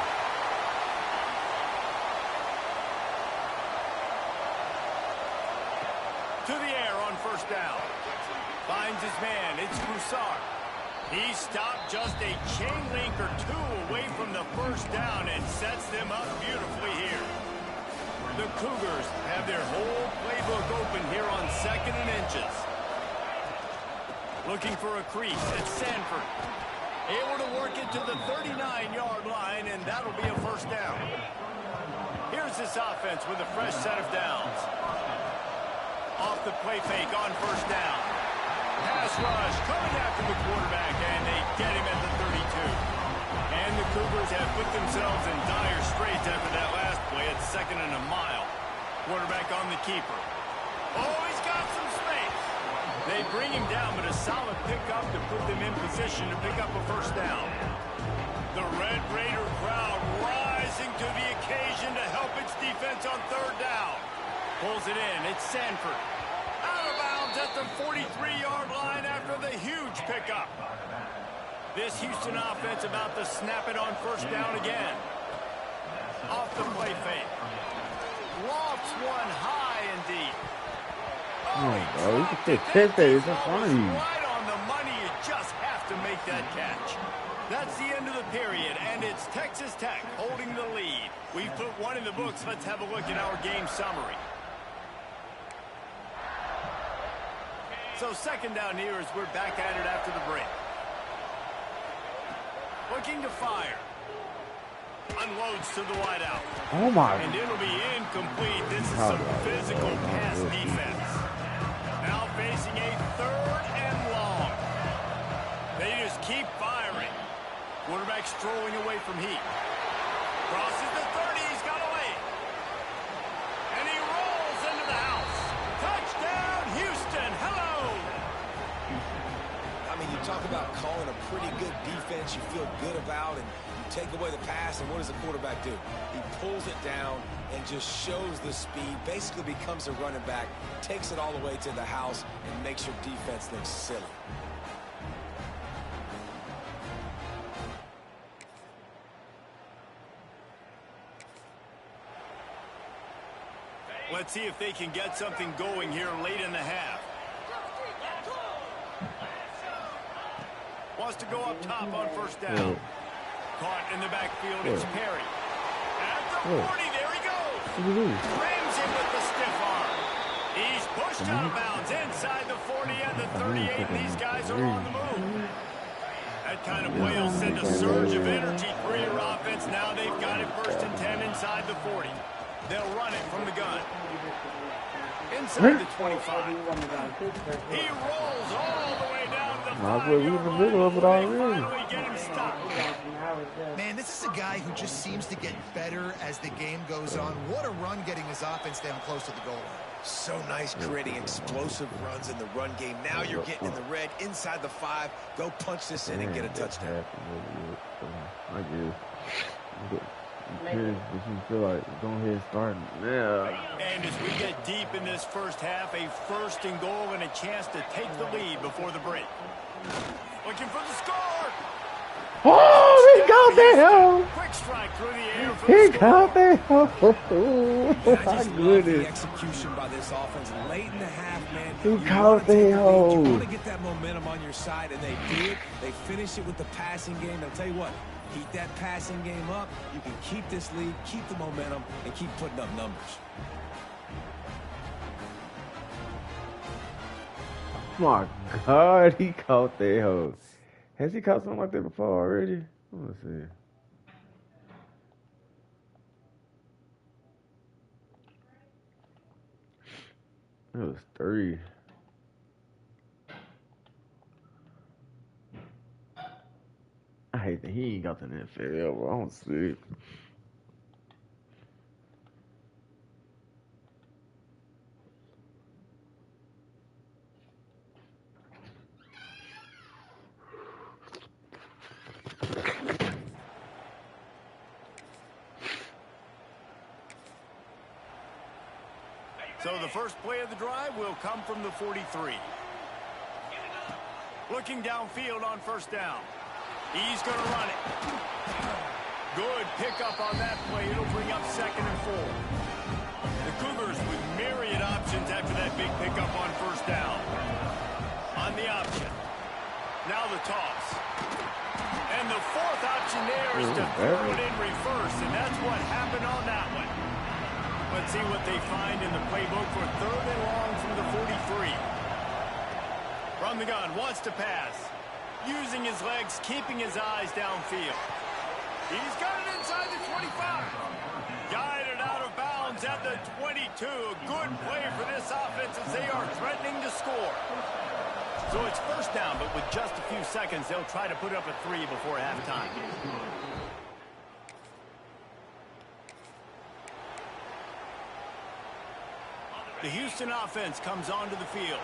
To the air on first down. Finds his man. It's Broussard. He stopped just a chain link or two away from the first down and sets them up beautifully here. The Cougars have their whole playbook open here on 2nd and inches. Looking for a crease. It's Sanford. Able to work it to the 39-yard line, and that'll be a first down. Here's this offense with a fresh set of downs. Off the play fake on first down. Pass rush coming after the quarterback, and they get him at the 32. And the Cougars have put themselves in dire straits after that last play at 2nd and a mile. Quarterback on the keeper. Oh, he's got some space. They bring him down, but a solid pickup to put them in position to pick up a first down. The Red Raider crowd rising to the occasion to help its defense on 3rd down. Pulls it in. It's Sanford. Out of bounds at the 43-yard line after the huge pickup. This Houston offense about to snap it on first down again. Off the play fake. Lofts one high and deep. Oh, bro, you can fit 10 days in front of you. Right on the money, you just have to make that catch. That's the end of the period, and it's Texas Tech holding the lead. We've put one in the books. Let's have a look at our game summary. So 2nd down here as we're back at it after the break. Looking to fire. Unloads to the wideout. Oh, my. And it'll be incomplete. This is some physical pass defense. Now facing a 3rd and long. They just keep firing. Quarterback strolling away from heat. Crosses the 30. He's got away. And he rolls into the house. Touchdown, Houston. Hello. I mean, you talk about calling a pretty good defense you feel good about, and you take away the pass, and what does the quarterback do? He pulls it down and just shows the speed, basically becomes a running back, takes it all the way to the house, and makes your defense look silly. Let's see if they can get something going here late in the half. Wants to go up top on first down. Caught in the backfield, it's Perry. At the 40, there he goes. Rams him with the stiff arm. He's pushed out of bounds inside the 40 and the 38, and these guys are on the move. That kind of play will send a surge of energy through your offense. Now they've got it 1st and 10 inside the 40. They'll run it from the gun. Inside the 25. He rolls all the way down the 5-yard line. Finally get him stopped. Man, this is a guy who just seems to get better as the game goes on. What a run getting his offense down close to the goal line. So nice creating explosive runs in the run game. Now you're getting in the red inside the 5. Go punch this in and get a touchdown. I guess. You feel like go ahead and start now. And as we get deep in this first half, a 1st and goal and a chance to take the lead before the break. Looking for the score. Oh, he got that. Quick strike through the air. He got that. I just love the execution by this offense late in the half, man. He caught that. You want to get that momentum on your side, and they did. They finished it with the passing game. I'll tell you what. Keep that passing game up. You can keep this lead, keep the momentum, and keep putting up numbers. My God, he caught that hoe. Has he caught something like that before already? Let's see. It was 3. I hate that he ain't got the NFL, bro. I don't see it. So the first play of the drive will come from the 43. Looking downfield on 1st down. He's going to run it. Good pickup on that play. It'll bring up 2nd and 4. The Cougars with myriad options after that big pickup on 1st down. On the option. Now the toss. And the 4th option there is to throw it in reverse, and that's what happened on that one. Let's see what they find in the playbook for 3rd and long from the 43. From the gun, wants to pass. Using his legs, keeping his eyes downfield. He's got it inside the 25. Guided out of bounds at the 22. A good play for this offense as they are threatening to score. So it's 1st down, but with just a few seconds, they'll try to put up a 3 before halftime. The Houston offense comes onto the field.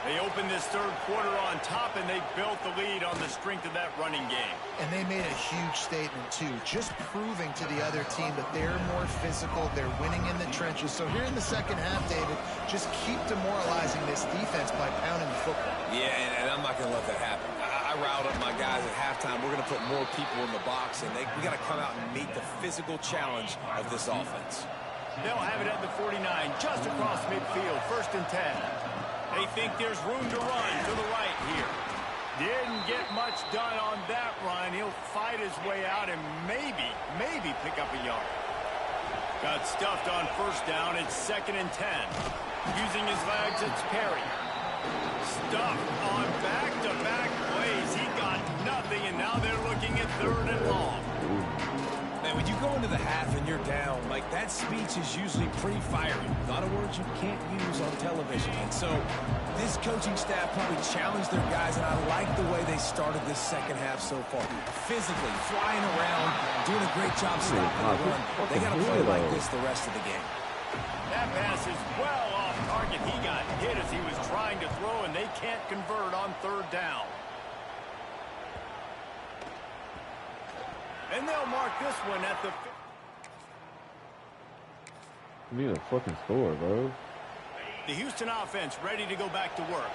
They opened this 3rd quarter on top, and they built the lead on the strength of that running game. And they made a huge statement, too, just proving to the other team that they're more physical, they're winning in the trenches. So here in the second half, David, just keep demoralizing this defense by pounding the football. Yeah, and I'm not going to let that happen. I riled up my guys at halftime. We're going to put more people in the box, and we got to come out and meet the physical challenge of this offense. They'll have it at the 49, just across midfield, 1st and 10. They think there's room to run to the right here. Didn't get much done on that run. He'll fight his way out and maybe pick up a yard. Got stuffed on 1st down. It's 2nd and 10. Using his legs, it's Perry. Stuffed on back-to-back plays. He got nothing, and now they're looking at 3rd and long. Man, when you go into the half and you're down, like that speech is usually pretty fiery. A lot of words you can't use on television. And so this coaching staff probably challenged their guys, and I like the way they started this second half so far. Physically, flying around, doing a great job stopping the run. They got to play like this the rest of the game. That pass is well off target. He got hit as he was trying to throw, and they can't convert on 3rd down. And they'll mark this one at the... You need a fucking score, bro. The Houston offense ready to go back to work.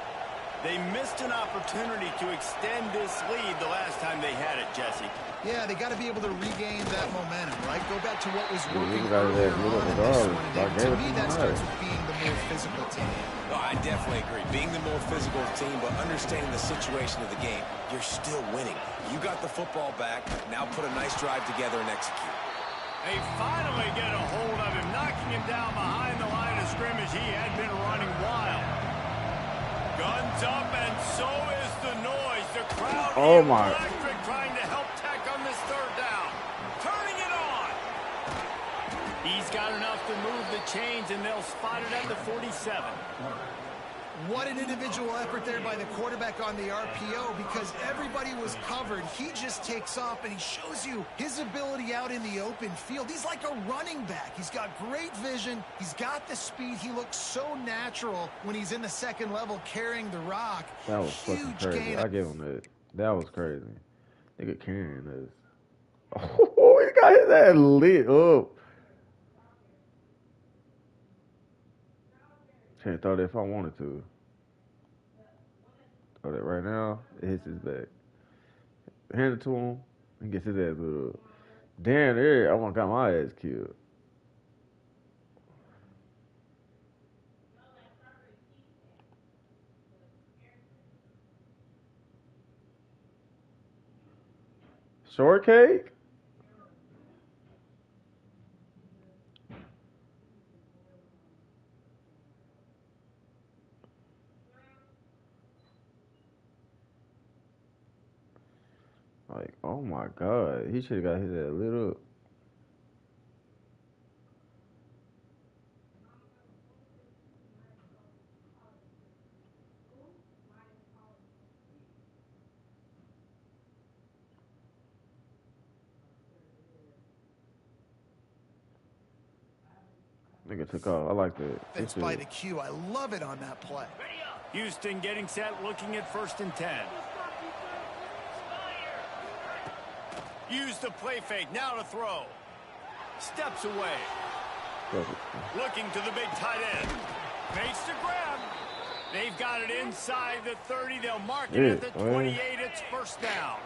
They missed an opportunity to extend this lead the last time they had it, Jesse. Yeah, they got to be able to regain that momentum, right? right? Go back to what was working we got earlier that on in little this dog. one. I And gave to it me, to that him. starts with being the more physical team. No, I definitely agree. Being the more physical team, but understanding the situation of the game. You're still winning. You got the football back. Now put a nice drive together and execute. They finally get a hold of him, knocking him down behind the line of scrimmage. He had been running wild. Guns up, and so is the noise. The crowd electric, trying to help Tech on this third down. Turning it on. He's got enough to move the chains, and they'll spot it at the 47. What an individual effort there by the quarterback on the RPO, because everybody was covered. He just takes off, and he shows you his ability out in the open field. He's like a running back. He's got great vision. He's got the speed. He looks so natural when he's in the second level carrying the rock. That was fucking crazy. I give him that. That was crazy. Nigga carrying this. Oh, he got his ass lit up. Can't throw that if I wanted to. Throw that right now. It hits his back. Hand it to him. And gets his ass lit up. Damn, I almost got my ass killed. Shortcake? Like, oh my God. He should have got his ass lit up. Nigga took off. I like that. That's by the Q. I love it on that play. Houston getting set, looking at 1st and 10. Use the play fake. Now to throw. Steps away. Looking to the big tight end. Makes the grab. They've got it inside the 30. They'll mark it at the 28. It's 1st down.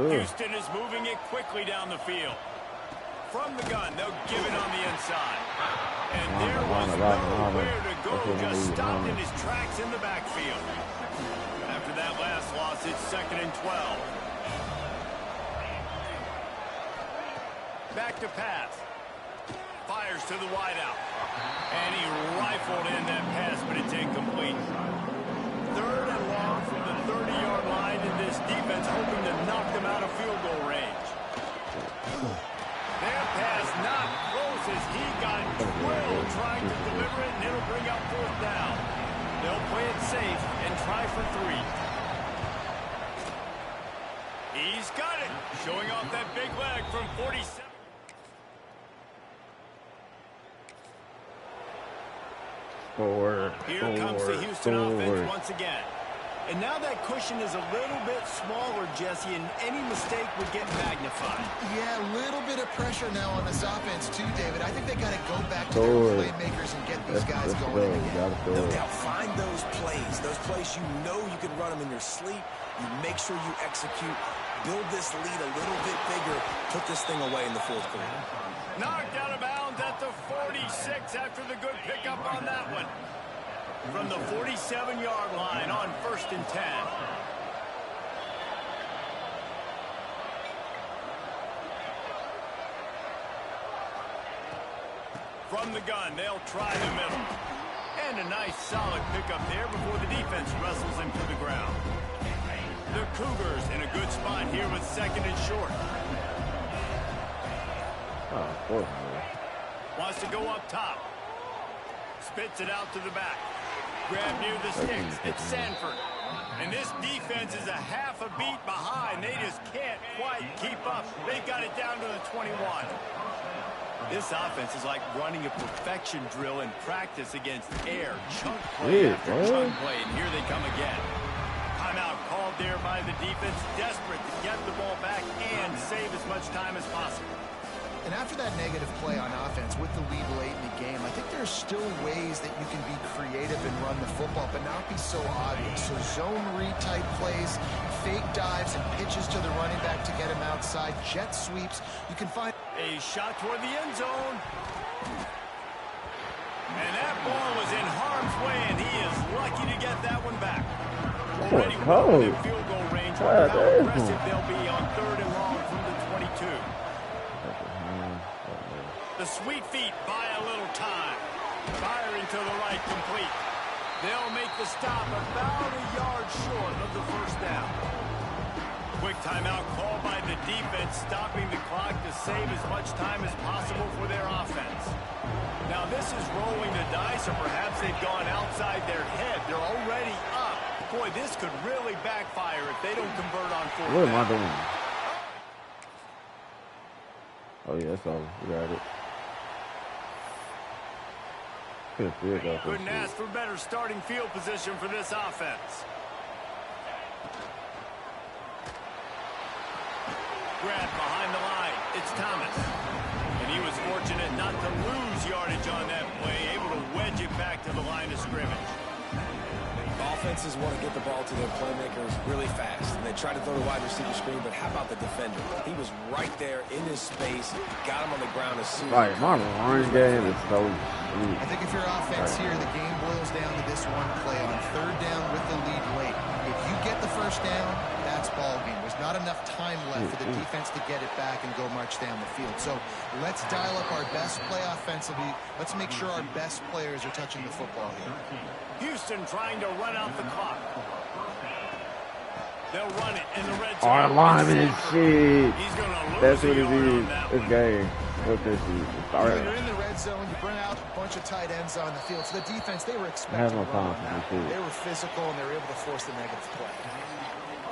Houston is moving it quickly down the field. From the gun, they'll give it on the inside. And there was nowhere to go. Just stopped in his tracks in the backfield. After that last loss, it's 2nd and 12. Back to pass. Fires to the wideout. And he rifled in that pass, but it's incomplete. 3rd and long from the 30-yard line, and this defense hoping to knock them out of field goal range. Their pass not close as he got drilled trying to deliver it, and it'll bring up 4th down. They'll play it safe and try for 3. He's got it, showing off that big leg from 47. Here comes the Houston offense once again. And now that cushion is a little bit smaller, Jesse, and any mistake would get magnified. Yeah, a little bit of pressure now on this offense too, David. I think they got to go back to their playmakers and get these guys going again. No doubt, find those plays you know you can run them in your sleep. You make sure you execute. Build this lead a little bit bigger. Put this thing away in the 4th quarter. Knocked out of bounds at the 46 after the good pickup on that one. From the 47-yard line on 1st and 10. From the gun, they'll try the middle. And a nice solid pickup there before the defense wrestles him to the ground. The Cougars in a good spot here with 2nd and short. Wants to go up top. Spits it out to the back. Grab near the sticks. It's Sanford. And this defense is a half a beat behind. They just can't quite keep up. They got it down to the 21. This offense is like running a perfection drill in practice against air. Chunk play after chunk play. And here they come again. Timeout called there by the defense. Desperate to get the ball back and save as much time as possible. And after that negative play on offense with the lead late in the game, I think there's still ways that you can be creative and run the football, but not be so obvious. So zone read type plays, fake dives and pitches to the running back to get him outside, jet sweeps. You can find A shot toward the end zone. And that ball was in harm's way, and he is lucky to get that one back. Already within field goal range. Wonder how aggressive they'll be on 3rd and long from the 22. The sweet feet buy a little time. Firing to the right, complete. They'll make the stop about a yard short of the first down. Quick timeout called by the defense, stopping the clock to save as much time as possible for their offense. Now this is rolling the dice, or perhaps they've gone outside their head. They're already up. Boy, this could really backfire if they don't convert on 4th down. What am I doing? Oh yeah, that's all. We got it. Couldn't ask for better starting field position for this offense. Grab behind the line. It's Thomas. And he was fortunate not to lose yardage on that play, able to wedge it back to the line of scrimmage. Offenses want to get the ball to their playmakers really fast, and they try to throw the wide receiver screen, but how about the defender? He was right there in his space, got him on the ground as soon as my run game is so sweet. I think if your offense here, the game boils down to this one play on 3rd down with the lead late. If you get the first down, that's ball game. There's not enough time left for the defense to get it back and go march down the field. So let's dial up our best play offensively. Let's make sure our best players are touching the football here. Houston trying to run out the clock. They'll run it in the red zone. Our lineman is shit. He's going to lose. That's what it is. This game. What this is. When you're in the red zone, you bring out a bunch of tight ends on the field. So the defense, they were expecting to run on that. They were physical, and they were able to force the negative play.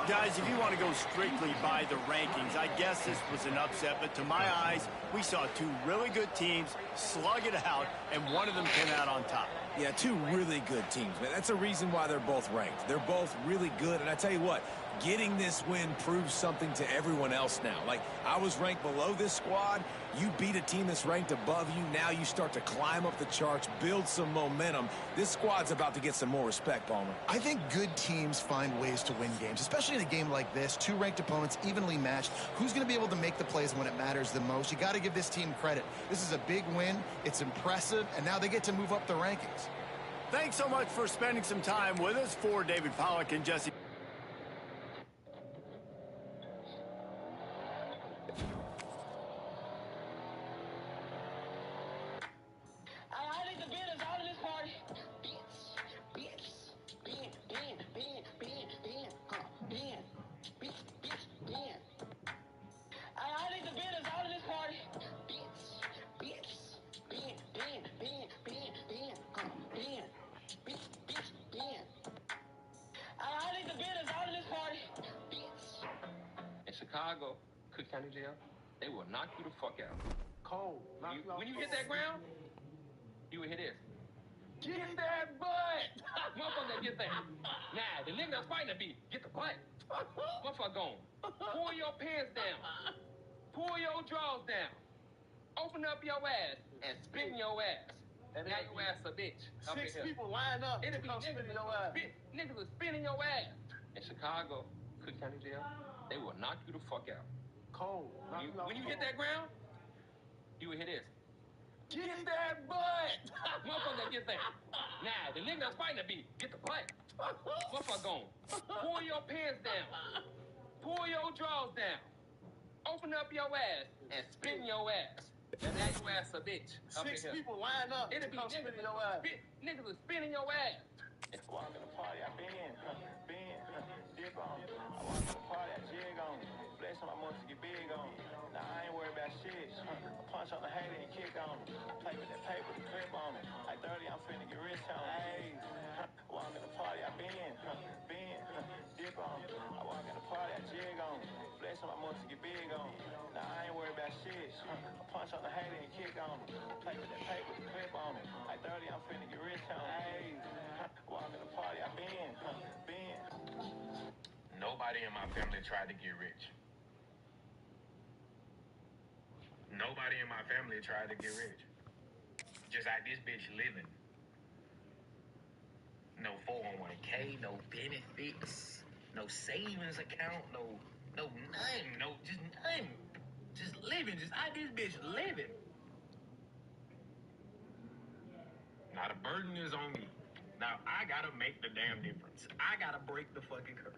Guys, if you want to go strictly by the rankings, I guess this was an upset, but to my eyes, we saw 2 really good teams slug it out, and one of them came out on top. Yeah, 2 really good teams, man. That's a reason why they're both ranked. They're both really good, and I tell you what, getting this win proves something to everyone else now. Like, I was ranked below this squad. You beat a team that's ranked above you. Now you start to climb up the charts, build some momentum. This squad's about to get some more respect, Palmer. I think good teams find ways to win games, especially in a game like this. 2 ranked opponents, evenly matched. Who's going to be able to make the plays when it matters the most? You got to give this team credit. This is a big win. It's impressive, and now they get to move up the rankings. Thanks so much for spending some time with us. For David Pollack and Jesse. Chicago, Cook County Jail, they will knock you the fuck out. Cold. When you hit that ground, you will hit this. Get that butt! Motherfucker, get that. Nah, the nigga that's fighting to be, get the butt. Motherfucker gone. Pull your pants down. Pull your drawers down. Open up your ass and spit in your ass. And now your ass a bitch. 6 people line up. It'll be niggas in your ass. Niggas will spit in your ass. In Chicago, Cook County Jail, they will knock you the fuck out. Cold. When you hit that ground, you will hit this. Get that butt! Motherfucker, get that. Nah, the nigga that's fighting to be, get the butt. Motherfucker gone. Pull your pants down. Pull your drawers down. Open up your ass and spit in your ass. And now your ass a bitch. 6 people line up. It'll be niggas in your ass. Niggas will spit in your ass. Walk in the party, I been, dip on. I walk in the party, I jig on. Bless my months to get big on. Now I ain't worried about shit. I punch on the hater and kick on. Play with that paper, the clip on it. Like 30, I'm finna get rich on. Hey, walk in the party, I been, dip on. I walk in the party, I jig on. Bless my months to get big on. Now I ain't worried about shit. I punch on the hater and kick on. Play with that paper, the clip on it. Like 30, I'm finna get rich on. Hey, walk in the party, I been. Nobody in my family tried to get rich. Nobody in my family tried to get rich. Just like this bitch living. No 401k, no benefits, no savings account, no nothing, just nothing. just living, just out this bitch living. Now the burden is on me. Now I gotta make the damn difference. I gotta break the fucking curse.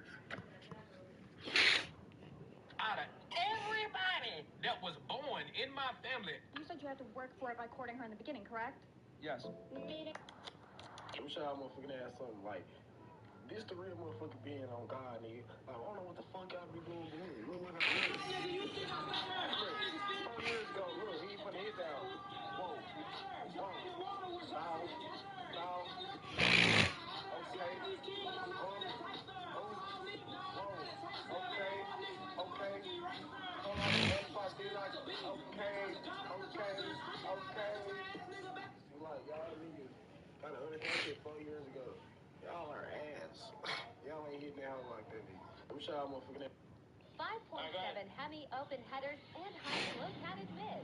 Out of everybody that was born in my family. You said you had to work for it by courting her in the beginning, correct? Yes. I'm sure y'all motherfucking ass something like, this the real motherfucker being on God, nigga. Like, I don't know what the fuck y'all be doing, but look how it is. 4 years ago, look, he put his down. Whoa. Whoa. Foul. Foul. Okay. Okay. Hold on. That's why I feel like, okay. Like, y'all niggas got to understand shit 4 years ago. Y'all are ass. Y'all ain't hitting that hoe like that, nigga. I'm sure y'all motherfucking 5.7 heavy open headers and high slow padded mid.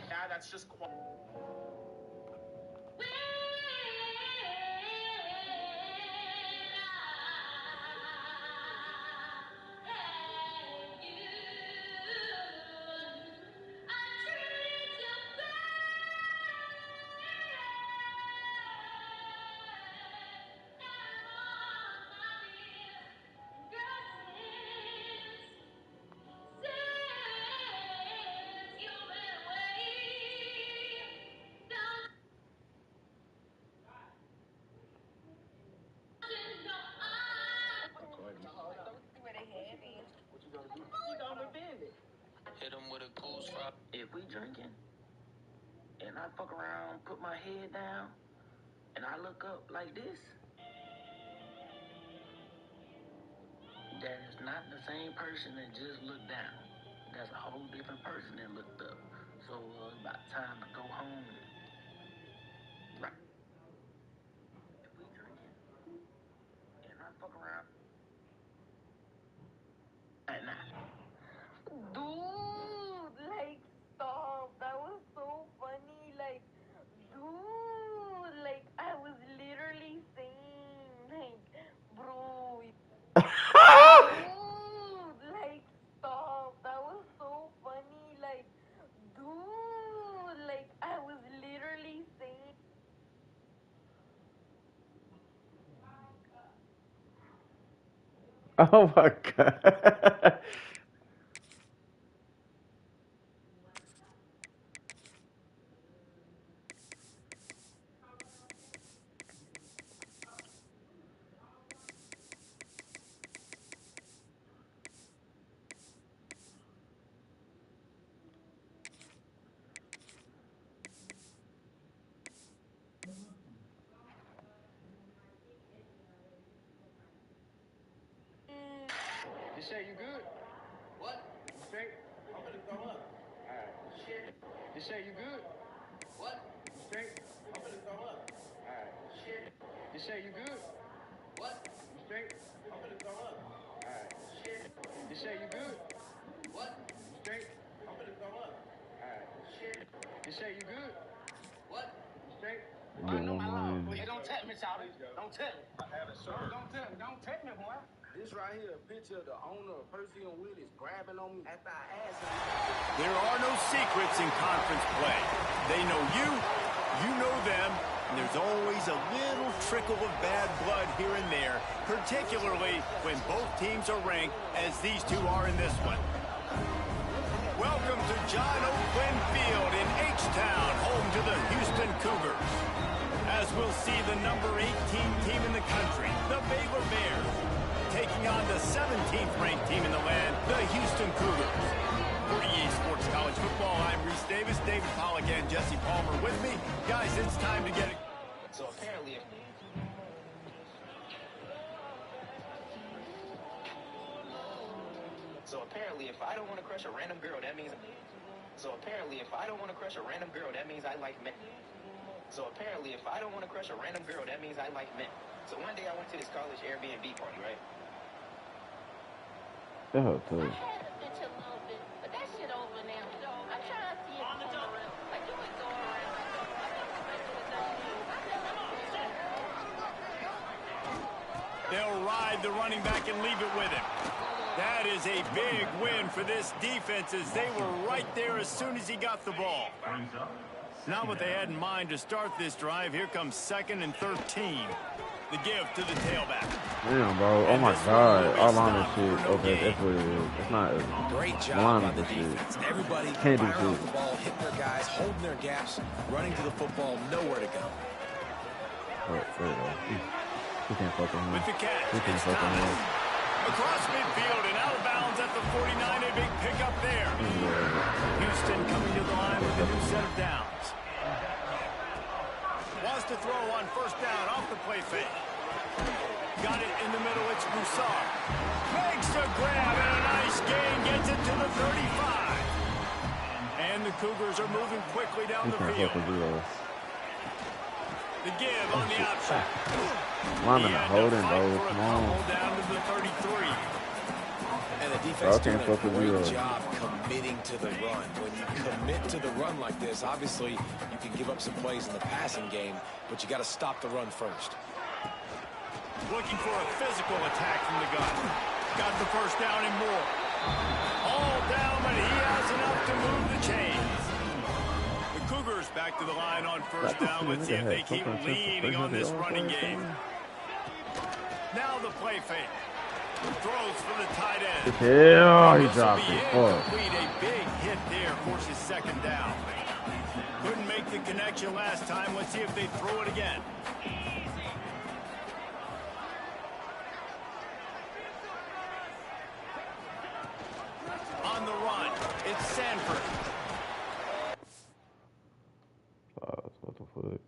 Yeah, that's just Hit him with a cool strap. If we drinking, and I fuck around, put my head down, and I look up like this, that is not the same person that just looked down. That's a whole different person that looked up. So it's about time to go home. Right. If we drinking, and I fuck around, nah. Dude, like, stop. That was so funny. Like, dude, like, I was literally saying, like, bro. Dude, like, stop. That was so funny. Like, dude, like, I was literally saying. Oh my god. They say you good? What? You straight? I'm gonna throw up. Alright. Shit. They say you good? What? You straight? I'm gonna throw up. Alright. Shit. They say you good? What? You straight? I'm gonna throw up. Alright. Shit. They say you good? What? You straight? I'm gonna throw up. Alright. Shit. They say you good? What? You straight? Get one more in. Hey, don't tap me, Charlie. Don't tap me. I have it, sir. Don't tap me, boy. This right here, a picture of the owner of Percy and Willis grabbing on me after I asked him. There are no secrets in conference play. They know you know them, and there's always a little trickle of bad blood here and there, particularly when both teams are ranked as these two are in this one. Welcome to John O. Flynn Field in H-Town, home to the Houston Cougars. As we'll see the number 18 team in the country, the Baylor Bears, taking on the 17th ranked team in the land, the Houston Cougars. For EA Sports College Football, I'm Reese Davis, David Pollack, and Jesse Palmer with me. Guys, it's time to get it. So apparently, if I don't want to crush a random girl, that means. So apparently, if I don't want to crush a random girl, that means I like men. So apparently, if I don't want to crush a random girl, that means I like men. So one day I went to this college Airbnb party, right? Oh, I had a bitch a little bit, but that shit over now. I'm trying to see it come around. Like, you ain't go around. They'll ride the running back and leave it with him. That is a big win for this defense as they were right there as soon as he got the ball. Not what they had in mind to start this drive. Here comes 2nd and 13. The give to the tailback. Damn, bro. Oh, my God. All on this shit. Okay, that's what it is. It's not. Great job by the defense. Everybody firing off the ball, hitting their guys, holding their gaps, running to the football, nowhere to go. There you go. He can't fuck with him. With the catch, He can't fuck with him. across midfield and out of bounds at the 49. A big pickup there. Houston coming to the line with a new set of downs. Wants to throw on 1st down off the play fake. Got it in the middle. It's Broussard. Makes the grab and a nice gain. Gets it to the 35. And the Cougars are moving quickly down the field. The give on the outside. Lineman holding, bro. Come on. Down to the 33. And the defense doing a great job committing to the run. When you commit to the run like this, obviously you can give up some plays in the passing game, but you got to stop the run first. Looking for a physical attack from the gun. Got the 1st down and more. All down, but he has enough to move the chains. The Cougars back to the line on 1st down. Let's see if they keep leaning on this running game. Now the play fake. Throws for the tight end. Yeah, he dropped it. A big hit there forces 2nd down. Couldn't make the connection last time. Let's see if they throw it again. On the run, it's Sanford. What the fuck?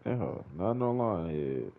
Hell, not no line here.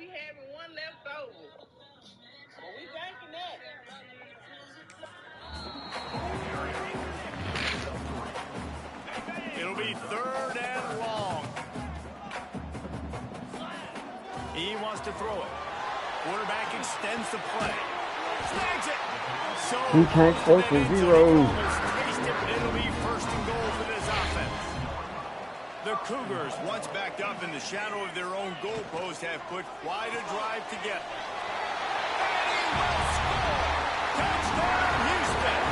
be having one left over. Well, we thinking that. It'll be 3rd and long. He wants to throw it. Quarterback extends the play. Snags it. So he can't score for 0. It'll be 1st and goal for this offense. The Cougars, once backed up in the shadow of their own goalpost, have put quite a drive together. And he will score. Touchdown, Houston.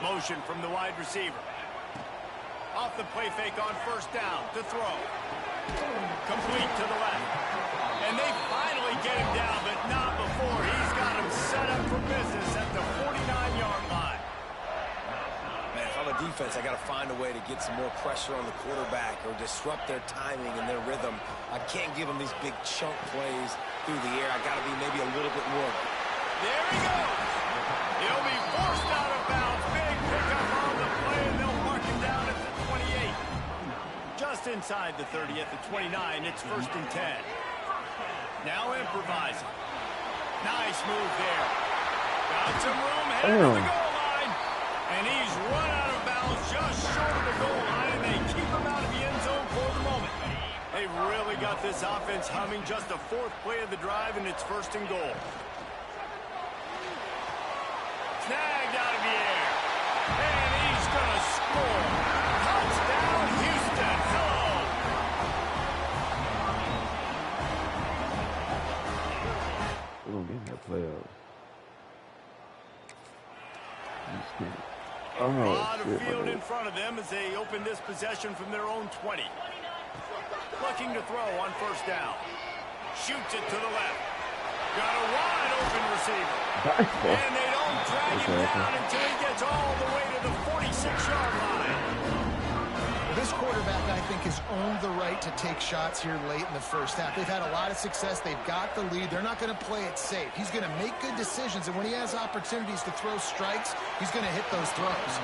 Motion from the wide receiver. Off the play fake on 1st down to throw. Complete to the left. And they finally get him down, but not before. He's got him set up for business at the 49-yard line. Man, if I'm a defense, I got to find a way to get some more pressure on the quarterback or disrupt their timing and their rhythm. I can't give them these big chunk plays through the air. I got to be maybe a little bit more. There he goes. He'll be forced out of bounds. Big pickup on the play, and they'll mark him down at the 28. Just inside the 30 at the 29. It's 1st and 10. Now improvising. Nice move there. Got some room headed to the goal line. And he's run out of bounds just short of the goal line, and they keep him out of the end zone for the moment. They've really got this offense humming. Just the 4th play of the drive, and it's 1st and goal. Snagged out of the air. And he's going to score. Touchdown, Houston. Hello. We're going to get in that playoffs. A lot of field in front of them as they open this possession from their own 20. Looking to throw on 1st down. Shoots it to the left. Got a wide open receiver. And they don't drag him down until he gets all the way to the 46-yard line. This quarterback, I think, has earned the right to take shots here late in the 1st half. They've had a lot of success. They've got the lead. They're not going to play it safe. He's going to make good decisions, and when he has opportunities to throw strikes, he's going to hit those throws.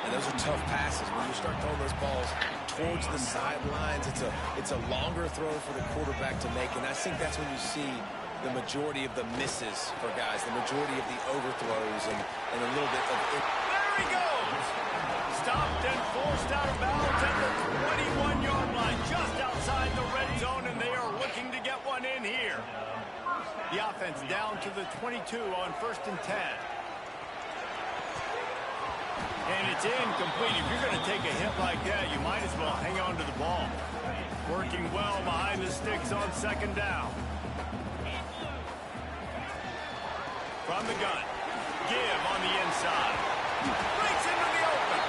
And those are tough passes. When you start throwing those balls towards the sidelines, it's a longer throw for the quarterback to make, and I think that's when you see the majority of the misses for guys, the majority of the overthrows, and a little bit of it. There he goes! Stopped and forced out of bounds at the 21-yard line, just outside the red zone, and they are looking to get one in here. The offense down to the 22 on 1st and 10. And it's incomplete. If you're going to take a hit like that, you might as well hang on to the ball. Working well behind the sticks on 2nd down. From the gun. Give on the inside. Breaks into the open.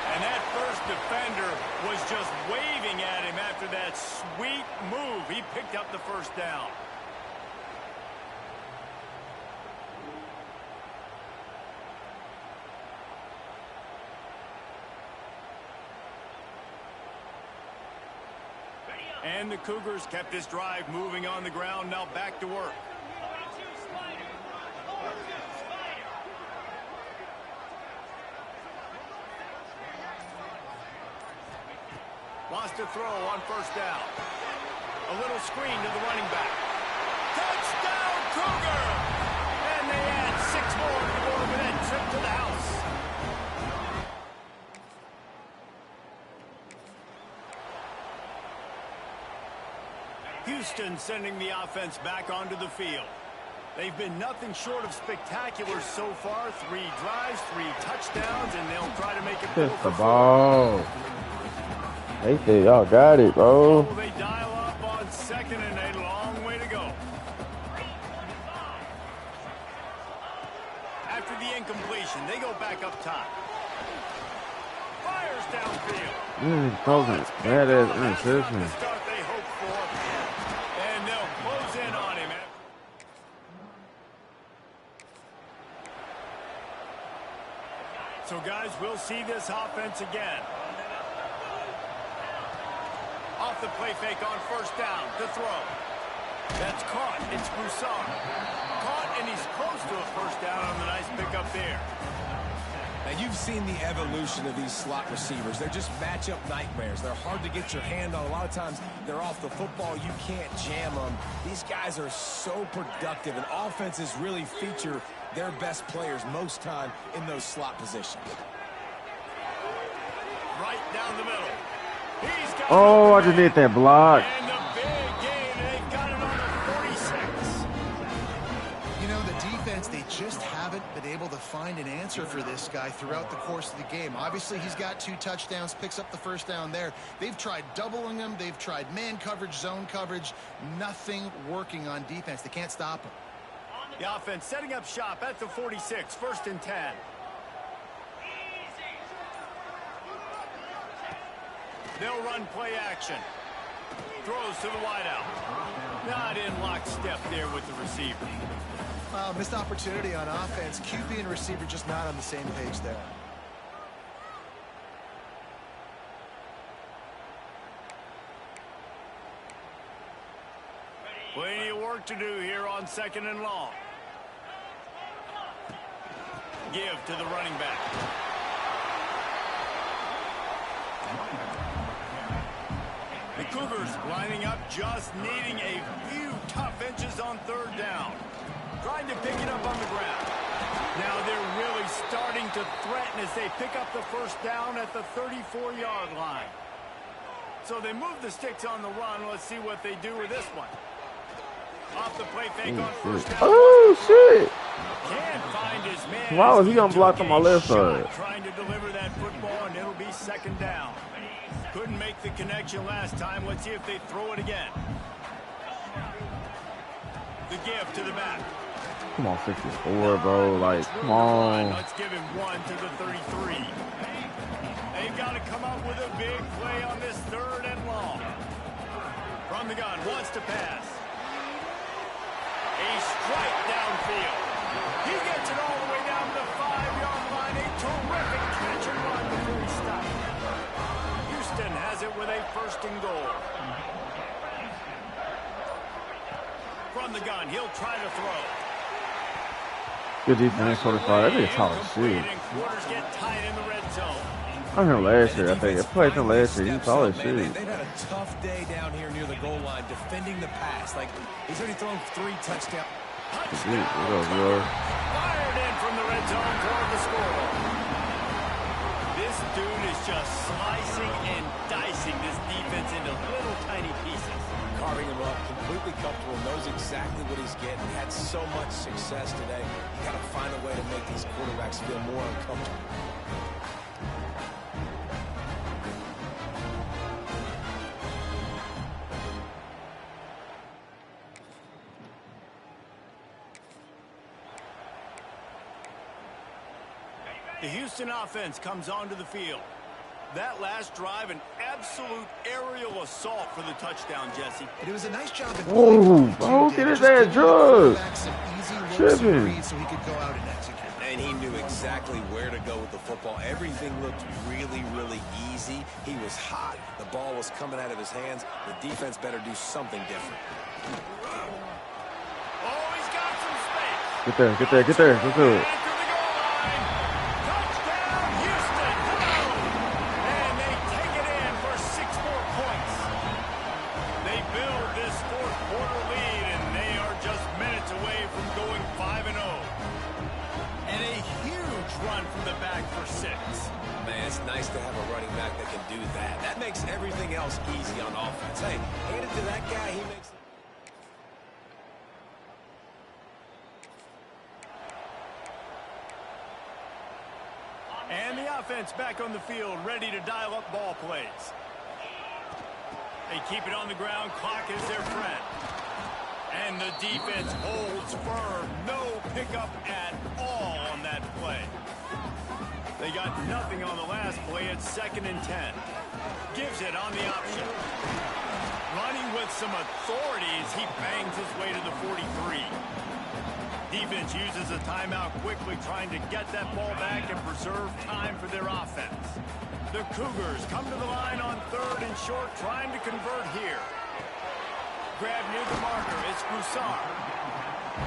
And that first defender was just waving at him after that sweet move. He picked up the 1st down. And the Cougars kept this drive moving on the ground. Now back to work. Wants to throw on 1st down. A little screen to the running back. Touchdown, Cougar! And they add 6 more to the board with that trip to the house. Houston sending the offense back onto the field. They've been nothing short of spectacular so far. 3 drives, 3 touchdowns, and they'll try to make it go Just the for 4. ball. They say y'all got it, bro. Oh, they dial up on 2nd and a long way to go. After the incompletion, they go back up top. Fires downfield. Frozen. Badass interception. The start they hoped for. And they'll close in on him. So, guys, we'll see this offense again. Off the play fake on 1st down to throw. That's caught. It's Broussard. Caught, and he's close to a first down on the nice pickup there. Now, you've seen the evolution of these slot receivers. They're just matchup nightmares. They're hard to get your hand on. A lot of times, they're off the football. You can't jam them. These guys are so productive, and offenses really feature their best players most time in those slot positions. Right down the middle. He's got Oh, I just need that block. And the big gain. They've got it on the 46. You know, the defense, they just haven't been able to find an answer for this guy throughout the course of the game. Obviously, he's got 2 touchdowns, picks up the first down there. They've tried doubling him. They've tried man coverage, zone coverage. Nothing working on defense. They can't stop him. The offense setting up shop at the 46, 1st and 10. They'll run play action. Throws to the wideout. Not in lockstep there with the receiver. Missed opportunity on offense. QB and receiver just not on the same page there. Plenty of work to do here on 2nd and long. Give to the running back. The Cougars lining up, just needing a few tough inches on 3rd down. Trying to pick it up on the ground. Now they're really starting to threaten as they pick up the first down at the 34-yard line. So they move the sticks on the run. Let's see what they do with this one. Off the play fake on 1st down. Oh, shit. Can't find his man. Why was he gonna block on my left side? Trying to deliver that football, and it'll be 2nd down. Couldn't make the connection last time. Let's see if they throw it again. The give to the back. Come on, 64, bro. Like, come on. Let's give him 1 to the 33. They've got to come up with a big play on this 3rd and long. From the gun, wants to pass. A strike downfield. He gets it all the way down to the 5-yard line. A terrific catch and run before he stopped. Houston has it with a 1st and goal. From the gun, he'll try to throw. Good defense, 45. That is solid shit. Quarters get tight in the red zone. I heard him last year, I think. I played him last year. He's solid shit. They've had a tough day down here near the goal line defending the pass. Like, he's already thrown 3 touchdowns. Touchdown! Fired in from the red zone toward the score. This dude is just slicing and dicing this defense into little tiny pieces. Carving him up, completely comfortable, knows exactly what he's getting. He had so much success today. You got to find a way to make these quarterbacks feel more uncomfortable. The Houston offense comes onto the field. That last drive, an absolute aerial assault for the touchdown, Jesse. It was a nice job. Oh, bro, get his ass drugged. Tripping. So he could go out and execute. And he knew exactly where to go with the football. Everything looked really, really easy. He was hot. The ball was coming out of his hands. The defense better do something different. Oh, he's got some space. Get there, get there, get there. Let's do it. Nice to have a running back that can do that. That makes everything else easy on offense. Hey, hand it to that guy, he makes it. And the offense back on the field, ready to dial up ball plays. They keep it on the ground. Clock is their friend. And the defense holds firm. No pickup at all on that play. They got nothing on the last play. It's 2nd and 10. Gives it on the option. Running with some authority as he bangs his way to the 43. Defense uses a timeout quickly, trying to get that ball back and preserve time for their offense. The Cougars come to the line on 3rd and short, trying to convert here. grab near the marker. It's Broussard.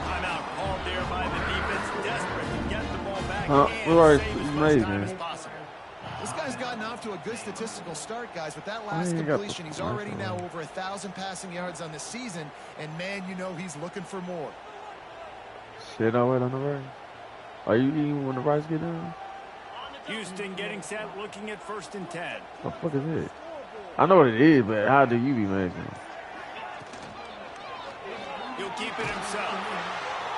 Timeout called there by the defense, desperate to get the ball back and save as much time as possible. This guy's gotten off to a good statistical start, guys. With that last completion, he's already now over 1,000 passing yards on the season, and man, you know he's looking for more. Shit, I'll wait on the rice. Are you eating when the rice get done? Houston getting set, looking at 1st and 10. What the fuck is it? I know what it is, but how do you be making it? He'll keep it himself.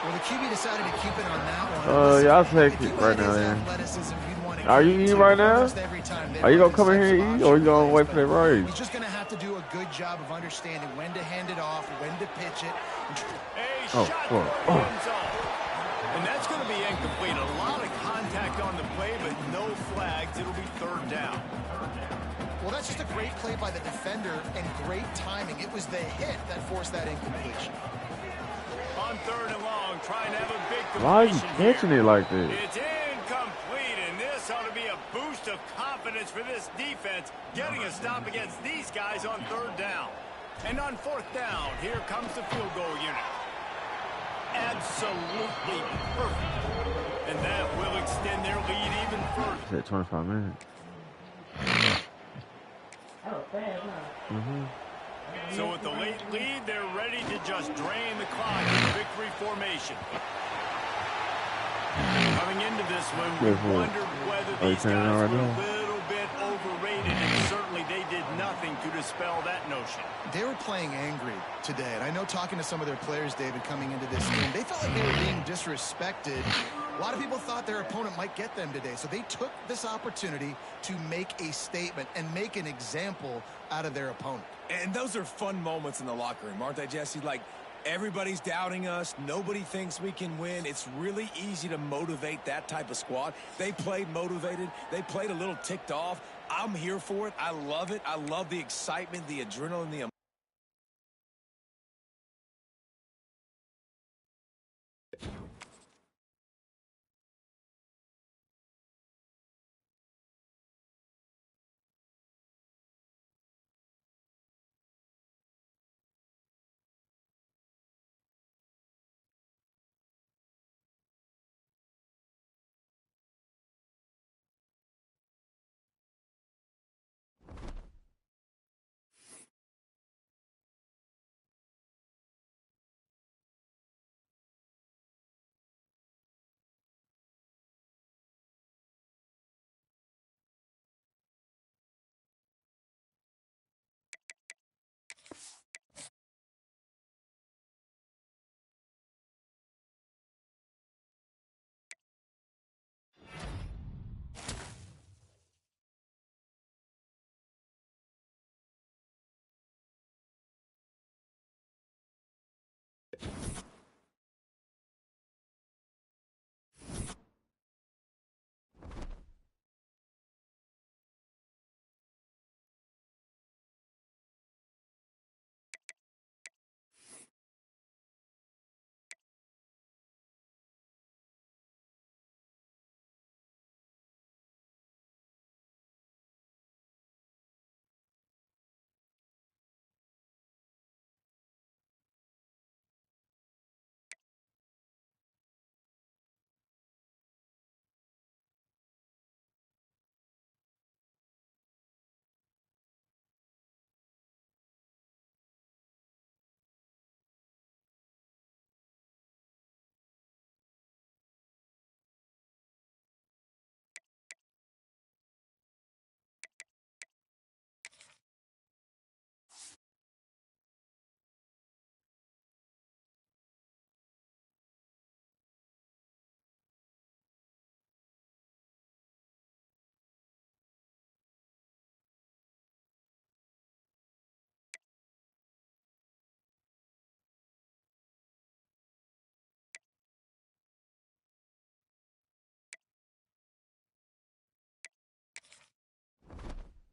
Well, the QB decided to keep it on that one. Yeah, I'll take it right now, man. Are you eating right now? Are you going to come in here and eat, or are you going to wait for that rice? He's just going to have to do a good job of understanding when to hand it off, when to pitch it. A shot for the end zone. And that's going to be incomplete. A lot of contact on the play, but no flags. It'll be 3rd down. Well, that's just a great play by the defender and great timing. It was the hit that forced that incompletion. On 3rd and long, trying to have a big completion. Why are you catching it like this? It's incomplete, and this ought to be a boost of confidence for this defense, getting a stop against these guys on 3rd down. And on 4th down, here comes the field goal unit. Absolutely perfect. And that will extend their lead even further. It's at 25 minutes. So with the late lead, they're ready to just drain the clock in victory formation. Coming into this one, we wondered whether these guys were a little bit overrated, and certainly they did nothing to dispel that notion. They were playing angry today, and I know talking to some of their players, David, coming into this game, they felt like they were being disrespected. A lot of people thought their opponent might get them today, so they took this opportunity to make a statement and make an example out of their opponent. And those are fun moments in the locker room, aren't they, Jesse? Like, everybody's doubting us. Nobody thinks we can win. It's really easy to motivate that type of squad. They played motivated. They played a little ticked off. I'm here for it. I love it. I love the excitement, the adrenaline, the